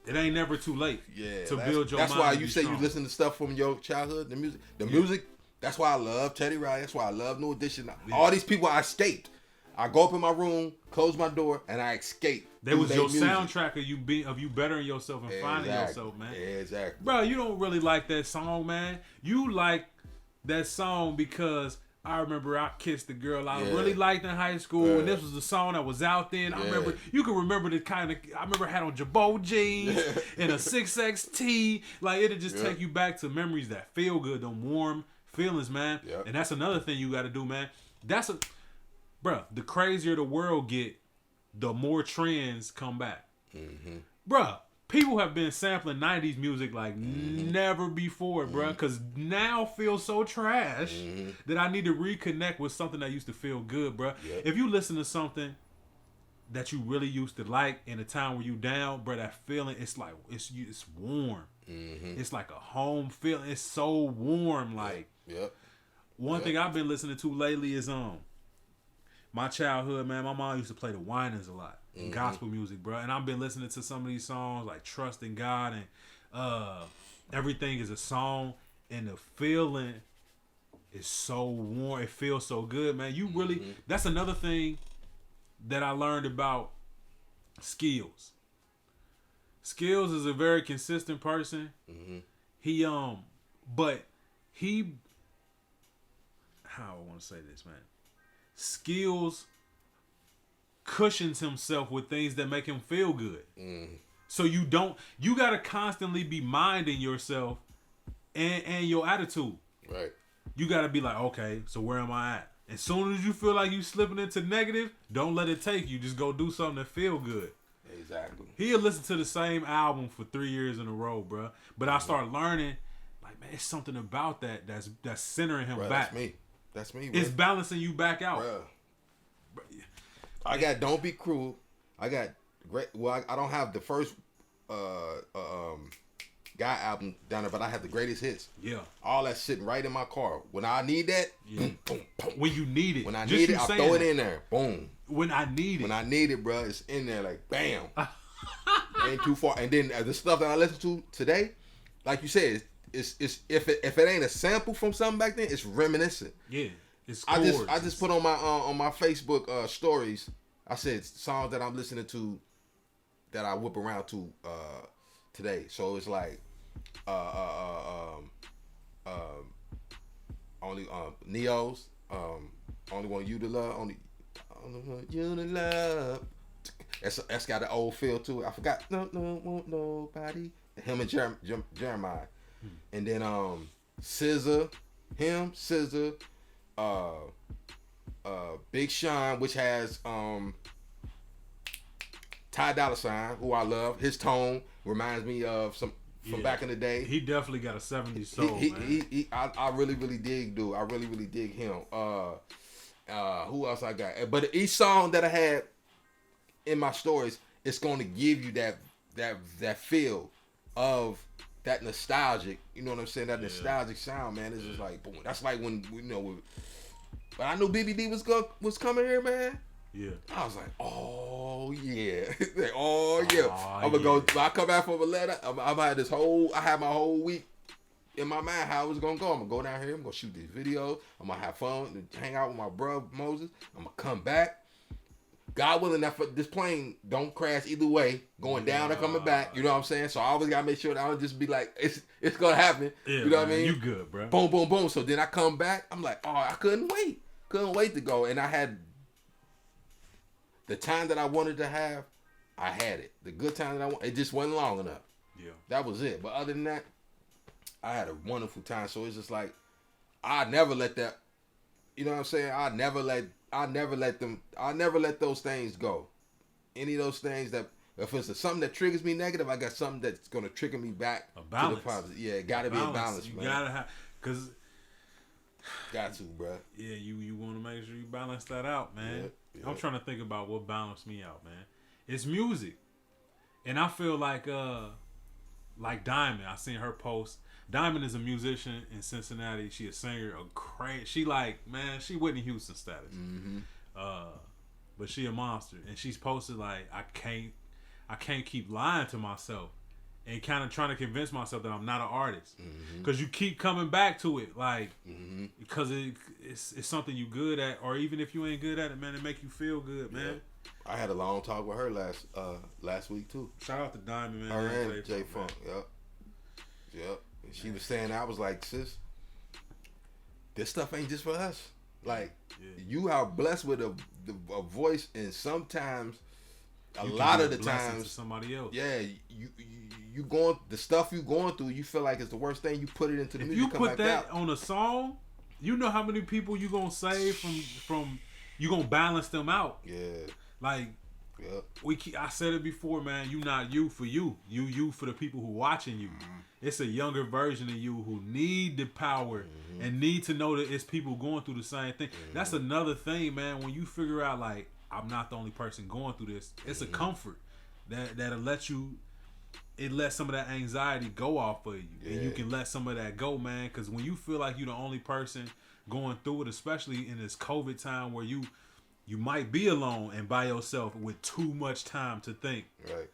It ain't never too late. Yeah. To build your mind. That's why you say you listen to stuff from your childhood, the music. The music. That's why I love Teddy Riley. That's why I love New Edition. Yeah. All these people, I escaped. I go up in my room, close my door, and I escape. That was your soundtrack of you bettering yourself and finding yourself, man. Yeah, exactly. Bro, you don't really like that song, man. You like that song because I remember I kissed the girl I really liked in high school, and this was the song that was out then. I remember, you can remember the kind of, I remember I had on Jabot jeans and a 6XT. Like, it'll just take you back to memories that feel good, them warm feelings, man. And that's another thing you got to do, man. Bruh, the crazier the world get, the more trends come back. Bruh, people have been sampling 90s music like never before, bruh, because now feels so trash that I need to reconnect with something that used to feel good, bruh. If you listen to something that you really used to like in a time where you down, bruh, that feeling, it's like, it's warm. It's like a home feeling. It's so warm, like. One thing I've been listening to lately is my childhood, man. My mom used to play the Winans a lot, gospel music, bro. And I've been listening to some of these songs like "Trust in God" and "Everything Is a Song," and the feeling is so warm. It feels so good, man. You really. That's another thing that I learned about Skills. Skills is a very consistent person. Mm-hmm. But he, how I want to say this, man. Skills cushions himself with things that make him feel good. So you gotta constantly be minding yourself and your attitude. Right. You gotta be like, okay, so where am I at? As soon as you feel like you slipping into negative, don't let it take you. Just go do something that feel good. Exactly. He'll listen to the same album for 3 years in a row, bro. But I start learning, like, man, it's something about that's centering him back. That's me, bro. It's balancing you back out. Bro. I got Don't Be Cruel. I got great. Well, I don't have the first Guy album down there, but I have the greatest hits. Yeah. All that sitting right in my car. When I need that, boom, boom, boom. When you need it. When I need it, I throw it in there. Boom. When I need it. When I need it, bro, it's in there like bam. Ain't too far. And then the stuff that I listen to today, like you said, it's if it ain't a sample from something back then, it's reminiscent. Yeah. It's I just put on my Facebook stories. I said songs that I'm listening to that I whip around to today. So it's like only Neo's only want you to love, only want you to love. That's got an old feel to it. I forgot. No, want nobody. Him and Jeremiah, and then SZA, Big Sean, which has Ty Dolla $ign, who I love. His tone reminds me of some from back in the day. He definitely got a 70s soul, man. I really dig, dude. I really dig him. Who else I got? But each song that I had in my stories, it's going to give you that feel of that nostalgic. You know what I'm saying? That nostalgic sound, man. It's just like boom. That's like when when I knew BBD was coming here, man. Yeah. I was like, oh yeah, oh yeah. I'm gonna go. When I come back from Atlanta, I had my whole week in my mind how it was gonna go. I'm gonna go down here. I'm gonna shoot these videos. I'm gonna have fun and hang out with my bro Moses. I'm gonna come back. God willing, that this plane don't crash either way, going down or coming back. You know what I'm saying? So I always gotta make sure that I don't just be like, it's gonna happen. Yeah, you know what I mean? You good, bro? Boom, boom, boom. So then I come back. I'm like, oh, I couldn't wait to go, and I had. The time that I wanted to have, I had it. The good time that I want, it just wasn't long enough. Yeah. That was it. But other than that, I had a wonderful time. So it's just like, I never let that, you know what I'm saying? I never let those things go. Any of those things that, if it's something that triggers me negative, I got something that's going to trigger me back to the positive. Yeah, it got to be a balance, man. You got to have, because. Got to, bro. Yeah, you want to make sure you balance that out, man. Yeah. I'm trying to think about what balanced me out, man. It's music, and I feel like Diamond. I seen her post. Diamond is a musician in Cincinnati. She a singer, she she Whitney Houston status. Mm-hmm. But she a monster, and she's posted like I can't keep lying to myself. And kind of trying to convince myself that I'm not an artist, because you keep coming back to it, like because it's something you good at, or even if you ain't good at it, man, it make you feel good, man. Yeah. I had a long talk with her last week too. Shout out to Diamond, man. Her and J Funk, yep. And she was saying, I was like, sis, this stuff ain't just for us. Like you are blessed with a voice, and sometimes. A lot of the times, to somebody else. Yeah, you going the stuff you going through. You feel like it's the worst thing. You put it into the music. If you put that on a song, you know how many people you gonna save from. You gonna balance them out. Yeah. Like. Yeah. I said it before, man. You not you for you. You for the people who watching you. It's a younger version of you who need the power and need to know that it's people going through the same thing. That's another thing, man. When you figure out like. I'm not the only person going through this. It's a comfort that'll let you. It lets some of that anxiety go off of you, and you can let some of that go, man. Because when you feel like you're the only person going through it, especially in this COVID time where you might be alone and by yourself with too much time to think. Right.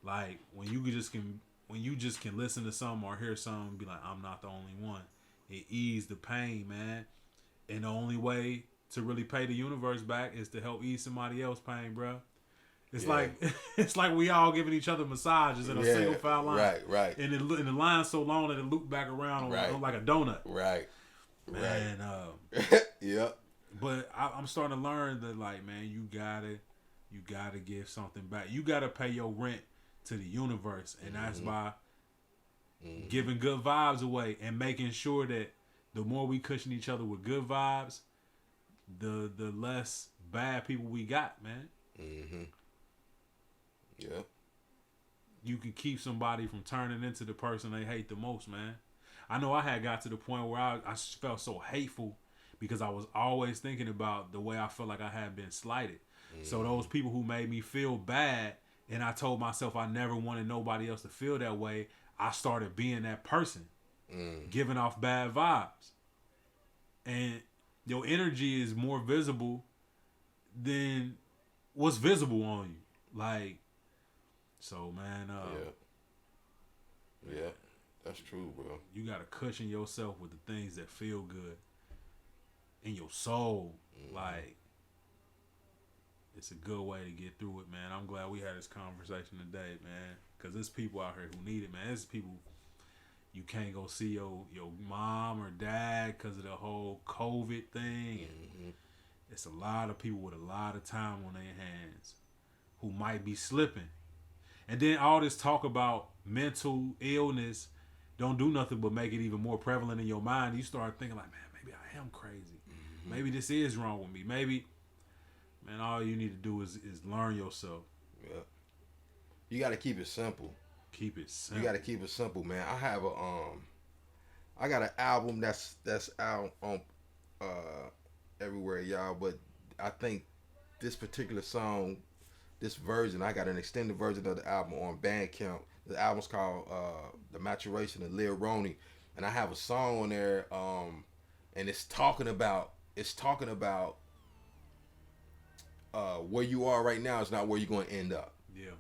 Like when you just can listen to something or hear something and be like, I'm not the only one. It eases the pain, man. And the only way to really pay the universe back is to help ease somebody else's pain, bro. It's Yeah. like it's like we all giving each other massages in a single file line. Right. And the line's so long that it looped back around on like a donut. Right. Man, Yep. But I'm starting to learn that, like, man, you gotta give something back. You gotta pay your rent to the universe, and that's by giving good vibes away and making sure that the more we cushion each other with good vibes, the less bad people we got, man. Yeah. You can keep somebody from turning into the person they hate the most, man. I know I had got to the point where I felt so hateful because I was always thinking about the way I felt like I had been slighted. So those people who made me feel bad, and I told myself I never wanted nobody else to feel that way, I started being that person, giving off bad vibes. And your energy is more visible than what's visible on you. Like, so, man. Yeah, that's true, bro. You got to cushion yourself with the things that feel good in your soul. Like, it's a good way to get through it, man. I'm glad we had this conversation today, man. Because there's people out here who need it, man. There's people, you can't go see your mom or dad because of the whole COVID thing. And it's a lot of people with a lot of time on their hands who might be slipping. And then all this talk about mental illness don't do nothing but make it even more prevalent in your mind. You start thinking like, man, maybe I am crazy. Maybe this is wrong with me. Maybe, man, all you need to do is learn yourself. Yeah. You got to keep it simple. Keep it simple. You got to keep it simple, man. I have I got an album that's out on everywhere, y'all. But I think this particular song, this version, I got an extended version of the album on Bandcamp. The album's called The Maturation of Lil Roney, and I have a song on there, and it's talking about where you are right now is not where you're going to end up. Yeah.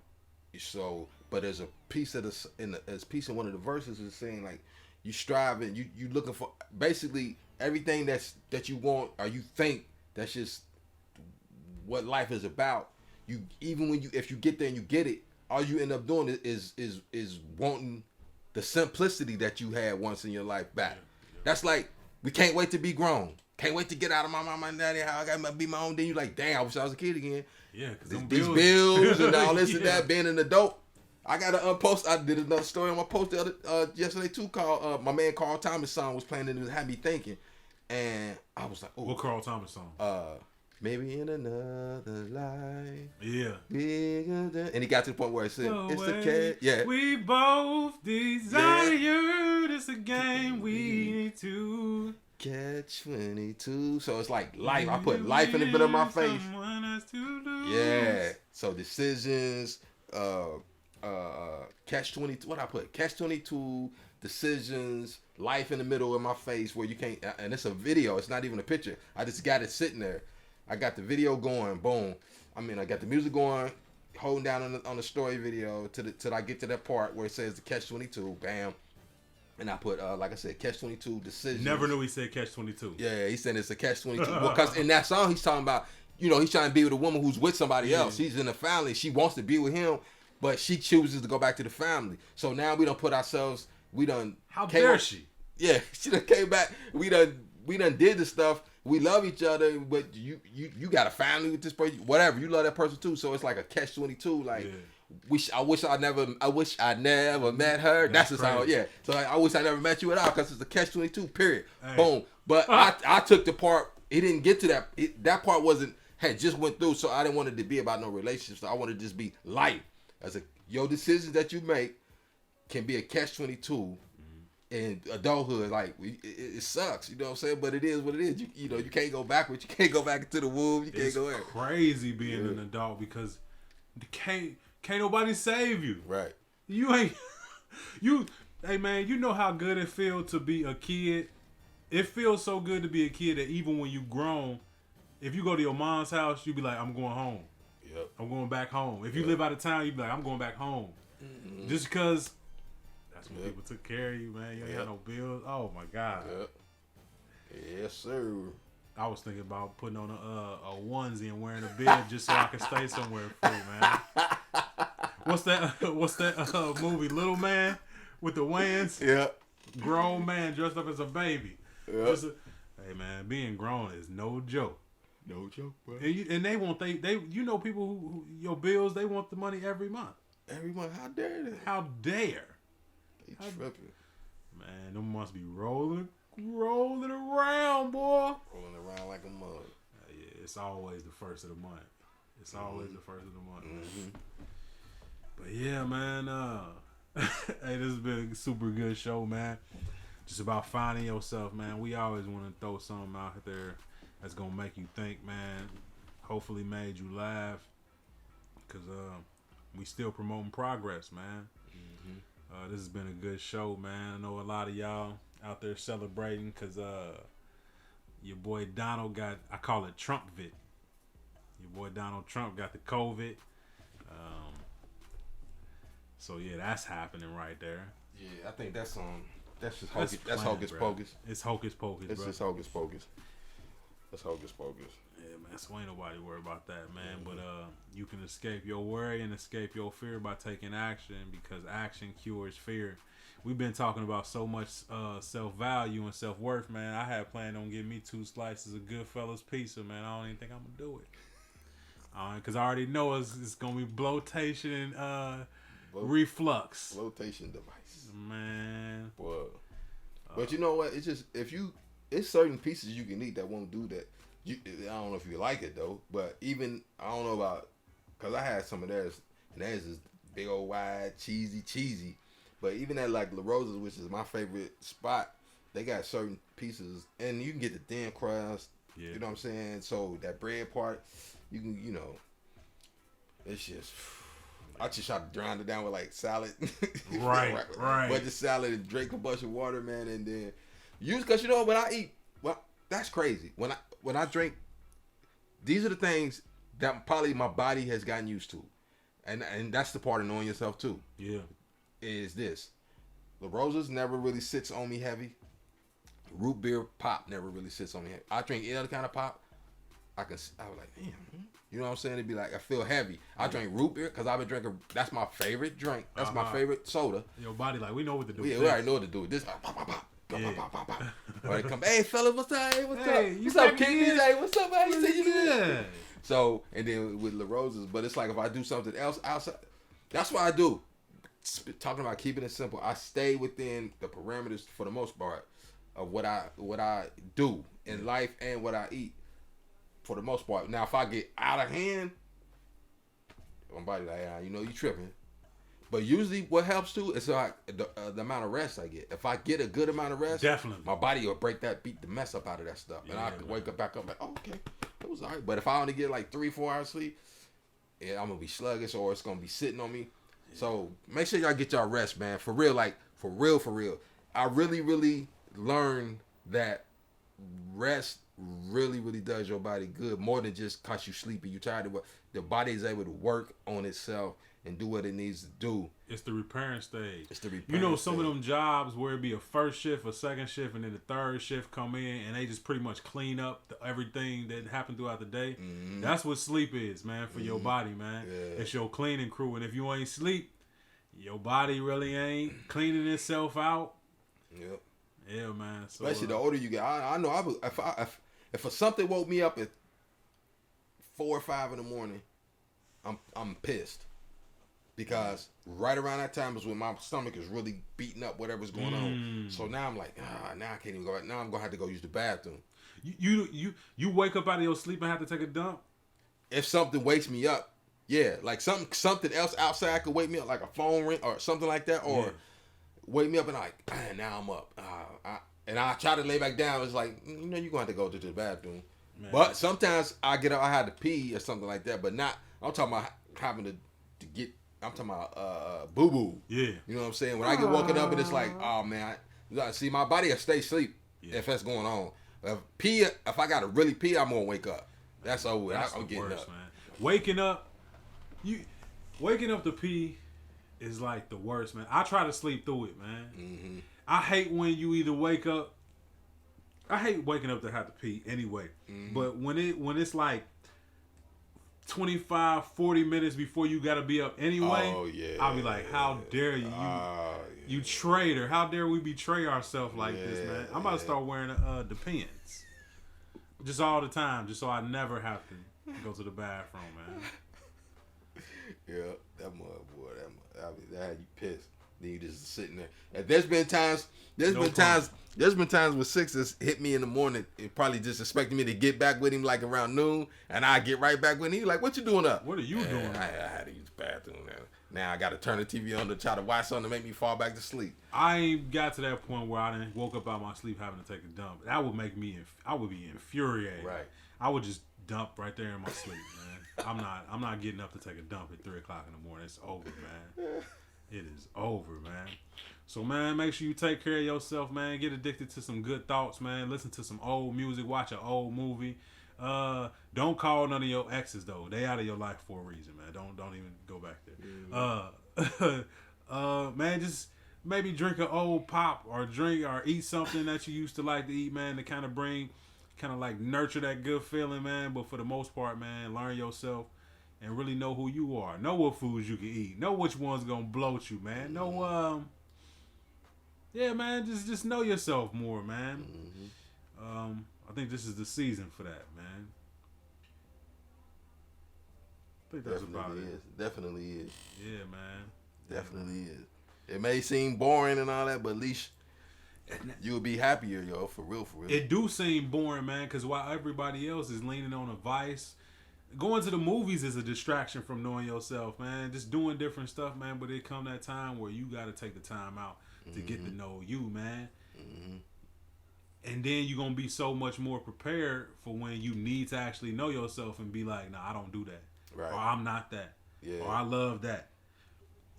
So, but there's a piece of this there's a piece in one of the verses is saying like you striving, you looking for basically everything that you want or you think that's just what life is about. You even when if you get there and you get it, all you end up doing is wanting the simplicity that you had once in your life back. Yeah. That's like we can't wait to be grown. Can't wait to get out of my mama and daddy house. I got to be my own. Then you like, dang, I wish I was a kid again. Yeah, because these bills and all this and that, being an adult. I got to post. I did another story on my post the other yesterday too. Called my man Carl Thomas song was playing and it had me thinking, and I was like, oh, what Carl Thomas song? Maybe in another life. Yeah. Bigger than, and he got to the point where it said, it's the cat. Yeah. We both desire. It's a game we need to. Catch 22. So it's like life. I put life in the middle of my face. Yeah. So decisions, catch 22. What I put? Catch 22, decisions, life in the middle of my face where you can't, and it's a video. It's not even a picture. I just got it sitting there. I got the video going. Boom. I mean, I got the music going, holding down on the story video till I get to that part where it says the catch 22. Bam. And I put, like I said, catch 22 decisions. Never knew he said catch 22. Yeah, he said it's a catch 22. Because in that song, he's talking about, he's trying to be with a woman who's with somebody else. She's in a family. She wants to be with him, but she chooses to go back to the family. So now we done put ourselves, How dare she? Yeah, she done came back. We done did the stuff. We love each other, but you got a family with this person. Whatever, you love that person too. So it's like a catch 22. Like. Yeah. I wish I never met her. That's the song. Yeah. So I wish I never met you at all because it's a catch 22. Period. Hey. Boom. But I took the part. It didn't get to that. That part had just went through. So I didn't want it to be about no relationship. So I wanted to just be life. Your decisions that you make can be a catch 22 in adulthood. Like it sucks. You know what I'm saying? But it is what it is. You can't go backwards. You can't go back into the womb. You can't go there. It's crazy being an adult because can't nobody save you. Right. Hey man, you know how good it feels to be a kid? It feels so good to be a kid that even when you grown, if you go to your mom's house, you be like, I'm going home. Yep. I'm going back home. If you live out of town, you be like, I'm going back home. Mm-hmm. Just because that's when people took care of you, man. You ain't had no bills. Oh my God. Yep. Yes, sir. I was thinking about putting on a onesie and wearing a bib just so I could stay somewhere free, man. What's that movie, Little Man, with the Wayans? Yeah. Grown man dressed up as a baby. Yeah. Hey man, being grown is no joke. No joke, bro. And they want they people who your bills, they want the money every month. Every month, how dare they? How dare? They tripping. Man, them must be rolling around, boy. Rolling around like a mug. Yeah, it's always the first of the month. It's always the first of the month, man. But yeah, man. Hey, this has been a super good show, man. Just about finding yourself, man. We always want to throw something out there that's gonna make you think, man. Hopefully made you laugh, cause we still promoting progress, man. This has been a good show, man. I know a lot of y'all out there celebrating, cause your boy Donald got, I call it Trumpvit. Your boy Donald Trump got the COVID. So yeah, that's happening right there. Yeah, I think that's just That's hocus. That's hocus pocus. It's hocus pocus, It's bro. just hocus pocus. That's hocus pocus. Yeah, man. So ain't nobody worried about that, man. But you can escape your worry and escape your fear by taking action, because action cures fear. We've been talking about so much self-value and self-worth, man. I had planned on getting me 2 slices of Goodfellas pizza, man. I don't even think I'm gonna do it. Because I already know it's gonna be bloatation and reflux. Flotation device. Man. Boy. But you know what? It's just, it's certain pieces you can eat that won't do that. I don't know if you like it though, but even, I don't know about, because I had some of theirs, and theirs is big old wide, cheesy. But even at like La Rosa's, which is my favorite spot, they got certain pieces, and you can get the thin crust. Yeah. You know what I'm saying? So that bread part, you can, it's just, I just try to drown it down with like salad. Right. But the salad and drink a bunch of water, man, and then because when I eat, well, that's crazy. When I drink, these are the things that probably my body has gotten used to, and that's the part of knowing yourself too. Yeah, is this La Rosa's never really sits on me heavy. Root beer pop never really sits on me heavy. I drink any other kind of pop, I was like, damn. You know what I'm saying? It'd be like, I feel heavy. I drink root beer because I've been drinking. That's my favorite drink. That's my favorite soda. Your body, like, we know what to do. Yeah, we already know what to do. This like, pop, pop, pop. Or they come, hey, fella, what's up? Hey, what's up? What's up, Kings? Hey, what's up? How you say you doing? So, and then with La Rosa's, but it's like if I do something else outside, that's what I do. Talking about keeping it simple, I stay within the parameters for the most part of what I do in life and what I eat. For the most part. Now, if I get out of hand, my body like, you tripping. But usually, what helps too is like the amount of rest I get. If I get a good amount of rest, definitely, my body will beat the mess up out of that stuff, and I can wake up back up like, oh, okay, it was alright. But if I only get like 3-4 hours sleep, yeah, I'm gonna be sluggish or it's gonna be sitting on me. Yeah. So make sure y'all get y'all rest, man. For real, like for real. I really learned that rest really does your body good, more than just cause you sleepy, you tired of what the body is able to work on itself and do what it needs to do. It's the repairing stage. Some of them jobs where it be a first shift, a second shift, and then the third shift come in and they just pretty much clean up everything that happened throughout the day. Mm-hmm. That's what sleep is, man, for your body, man. Yeah. It's your cleaning crew, and if you ain't sleep, your body really ain't cleaning itself out. Yep. Yeah, man. So, especially the older you get, I know if something woke me up at 4 or 5 in the morning, I'm pissed, because right around that time is when my stomach is really beating up whatever's going on. So now I'm like, now I can't even go back. Now I'm gonna have to go use the bathroom. You wake up out of your sleep and have to take a dump? If something wakes me up, yeah, like something else outside could wake me up, like a phone ring or something like that, or wake me up and like, now I'm up. And I try to lay back down. It's like, you're going to have to go to the bathroom. Man. But sometimes I get up, I had to pee or something like that. But not, I'm talking about having to get, I'm talking about boo-boo. Yeah. You know what I'm saying? When I get woken up and it's like, oh, man. See, my body will stay asleep if that's going on. If I got to really pee, I'm going to wake up. That's over. I'm getting worst, up. Man. Waking up to pee is like the worst, man. I try to sleep through it, man. Mm-hmm. I hate when you either wake up I hate waking up to have to pee anyway. But when it's like 25, 40 minutes before you gotta be up anyway, I'll be like, how dare you? You traitor. How dare we betray ourselves like this, man? I'm about to start wearing Depends. Just all the time, just so I never have to go to the bathroom, man. Yeah, that mud, boy, that had you pissed. Then you just sitting there. And there's been times when Sixers hit me in the morning, it probably just expecting me to get back with him like around noon, and I get right back with him. He's like, "What you doing up?" What are you doing? I had to use the bathroom now. I got to turn the TV on to try to watch something to make me fall back to sleep. I ain't got to that point where I done woke up out of my sleep having to take a dump. That would make me. I would be infuriated. Right. I would just dump right there in my sleep, man. I'm not getting up to take a dump at 3:00 in the morning. It's over, man. It is over, man. So, man, make sure you take care of yourself, man. Get addicted to some good thoughts, man. Listen to some old music. Watch an old movie. Don't call none of your exes, though. They out of your life for a reason, man. Don't even go back there. Man, just maybe drink an old pop or eat something that you used to like to eat, man, to kind of like nurture that good feeling, man. But for the most part, man, learn yourself. And really know who you are. Know what foods you can eat. Know which one's gonna bloat you, man. Know, yeah, man. Just know yourself more, man. I think this is the season for that, man. I think that's about it. Definitely is. Yeah, man. Definitely is. It may seem boring and all that, but at least you'll be happier, yo. For real. It do seem boring, man, because while everybody else is leaning on a vice. Going to the movies is a distraction from knowing yourself, man. Just doing different stuff, man. But it come that time where you got to take the time out to get to know you, man. And then you're going to be so much more prepared for when you need to actually know yourself and be like, nah, I don't do that. Right. Or I'm not that. Yeah. Or I love that.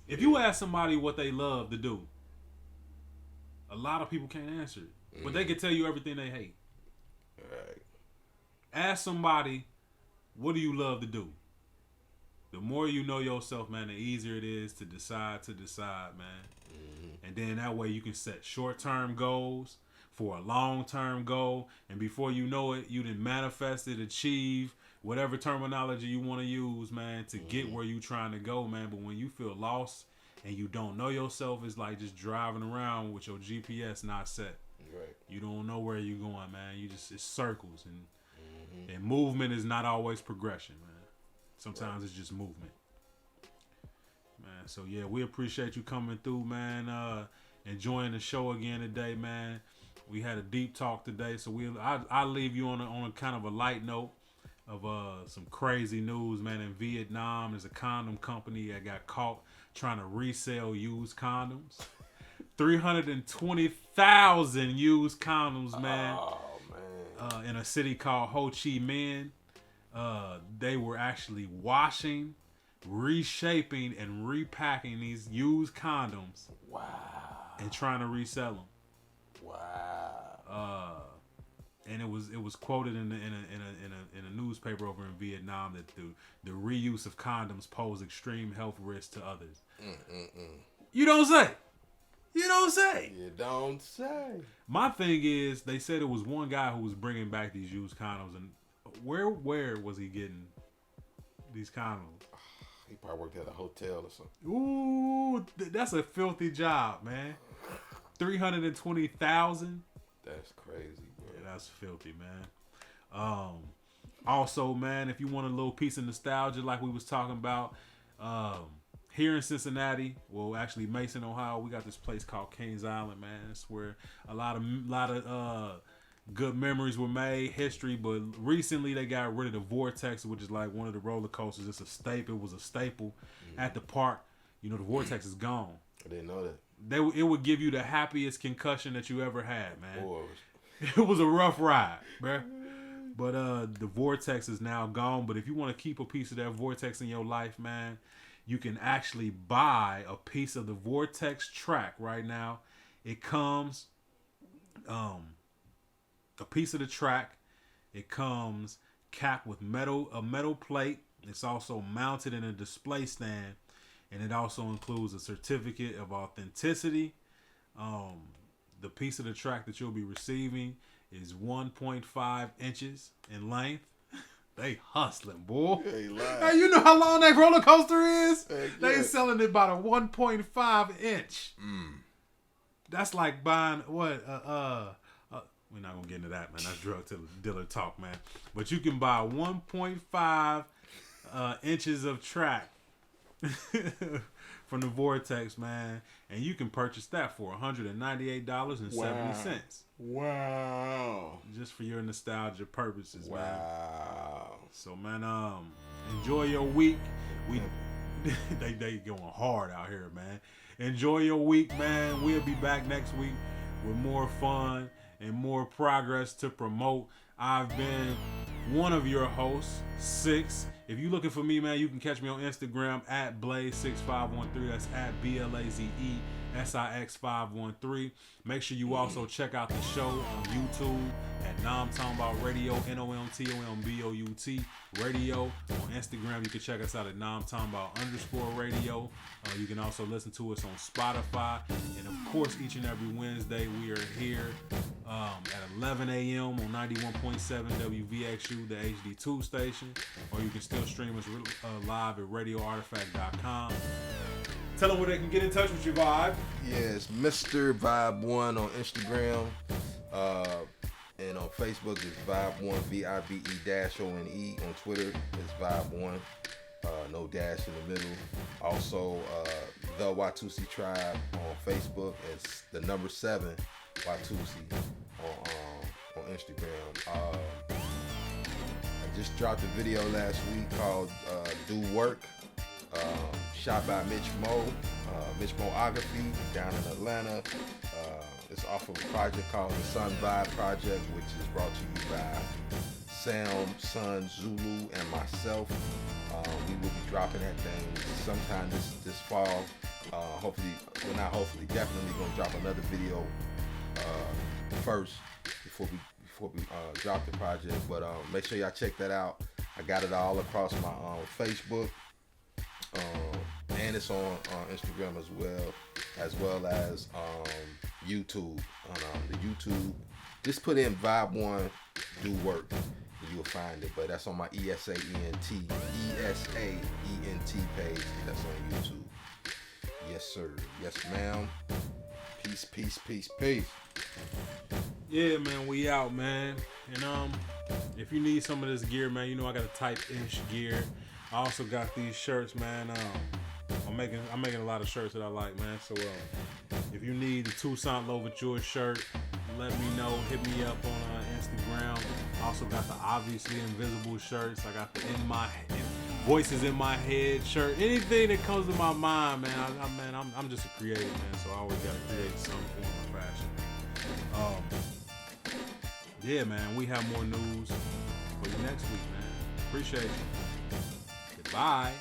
If you ask somebody what they love to do, a lot of people can't answer it. But they can tell you everything they hate. Right. Ask somebody, what do you love to do? The more you know yourself, man, the easier it is to decide, man. And then that way you can set short-term goals for a long-term goal. And before you know it, you done manifested, achieve, whatever terminology you want to use, man, to get where you trying to go, man. But when you feel lost and you don't know yourself, it's like just driving around with your GPS not set. Right. You don't know where you're going, man. It's circles. And movement is not always progression, man. Sometimes it's just movement. Man, so yeah, we appreciate you coming through, man. Enjoying the show again today, man. We had a deep talk today, so I'll leave you on a kind of a light note of some crazy news, man. In Vietnam, there's a condom company that got caught trying to resell used condoms. 320,000 used condoms, man. In a city called Ho Chi Minh. They were actually washing, reshaping, and repacking these used condoms. Wow. And trying to resell them. Wow. And it was quoted in a newspaper over in Vietnam that the reuse of condoms pose extreme health risks to others. You don't say. You don't say. You don't say. My thing is, they said it was one guy who was bringing back these used condoms, and where was he getting these condoms? He probably worked at a hotel or something. Ooh, that's a filthy job, man. 320,000. That's crazy, bro. Yeah, that's filthy, man. Also, man, if you want a little piece of nostalgia, like we was talking about, here in Cincinnati, well, actually Mason, Ohio, we got this place called Kings Island, man. It's where a lot of good memories were made, history. But recently they got rid of the Vortex, which is like one of the roller coasters. It's a staple. It was a staple at the park. You know, the Vortex is gone. I didn't know that. It would give you the happiest concussion that you ever had, man. Boy, it was a rough ride, bruh. But the Vortex is now gone. But if you want to keep a piece of that Vortex in your life, man, you can actually buy a piece of the Vortex track right now. It comes a piece of the track. It comes capped with a metal plate. It's also mounted in a display stand, and it also includes a certificate of authenticity. The piece of the track that you'll be receiving is 1.5 inches in length. They hustling, boy. Hey, you know how long that roller coaster is? They selling it by the 1.5 inch. That's like buying what? We're not gonna get into that, man. That's drug dealer talk, man. But you can buy 1.5 inches of track from the Vortex, man, and you can purchase that for $198.70. Wow. Just for your nostalgia purposes, man. Wow. So, man, enjoy your week. They going hard out here, man. Enjoy your week, man. We'll be back next week with more fun and more progress to promote. I've been one of your hosts, Six. If you're looking for me, man, you can catch me on Instagram at Blaze6513. That's at BLAZESIX513. Make sure you also check out the show on YouTube at Nomtombout Radio, NOMTOMBOUT Radio. On Instagram, you can check us out at Nomtombout_radio. You can also listen to us on Spotify. And of course, each and every Wednesday, we are here at 11 a.m. on 91.7 WVXU, the HD2 station. Or you can still stream us live at radioartifact.com. Tell them where they can get in touch with you, Vibe. Yes, Mr. Vibe1 on Instagram. And on Facebook, it's Vibe1, VIBE-ONE. On Twitter, it's Vibe1. No dash in the middle. Also, the Watusi Tribe on Facebook. It's the number 7 Watusi on Instagram. I just dropped a video last week called Do Work. Shot by Mitch Mo'ography down in Atlanta. It's off of a project called the Sun Vibe Project, which is brought to you by Sam, Sun, Zulu, and myself. We will be dropping that thing sometime this fall. Definitely gonna drop another video first before we drop the project. But make sure y'all check that out. I got it all across my Facebook. And it's on Instagram as well as YouTube. On the YouTube, just put in Vibe1 Do Work, and you will find it. But that's on my ESAENT page. That's on YouTube. Yes, sir. Yes, ma'am. Peace. Yeah, man, we out, man. And if you need some of this gear, man, you know I got a type-ish gear. I also got these shirts, man. I'm making a lot of shirts that I like, man. So if you need the Toussaint Louverture shirt, let me know. Hit me up on Instagram. I also got the Obviously Invisible shirts. I got the Voices in My Head shirt. Anything that comes to my mind, man. I'm just a creative, man. So I always gotta create some form of fashion. Yeah, man. We have more news for you next week, man. Appreciate you. Goodbye.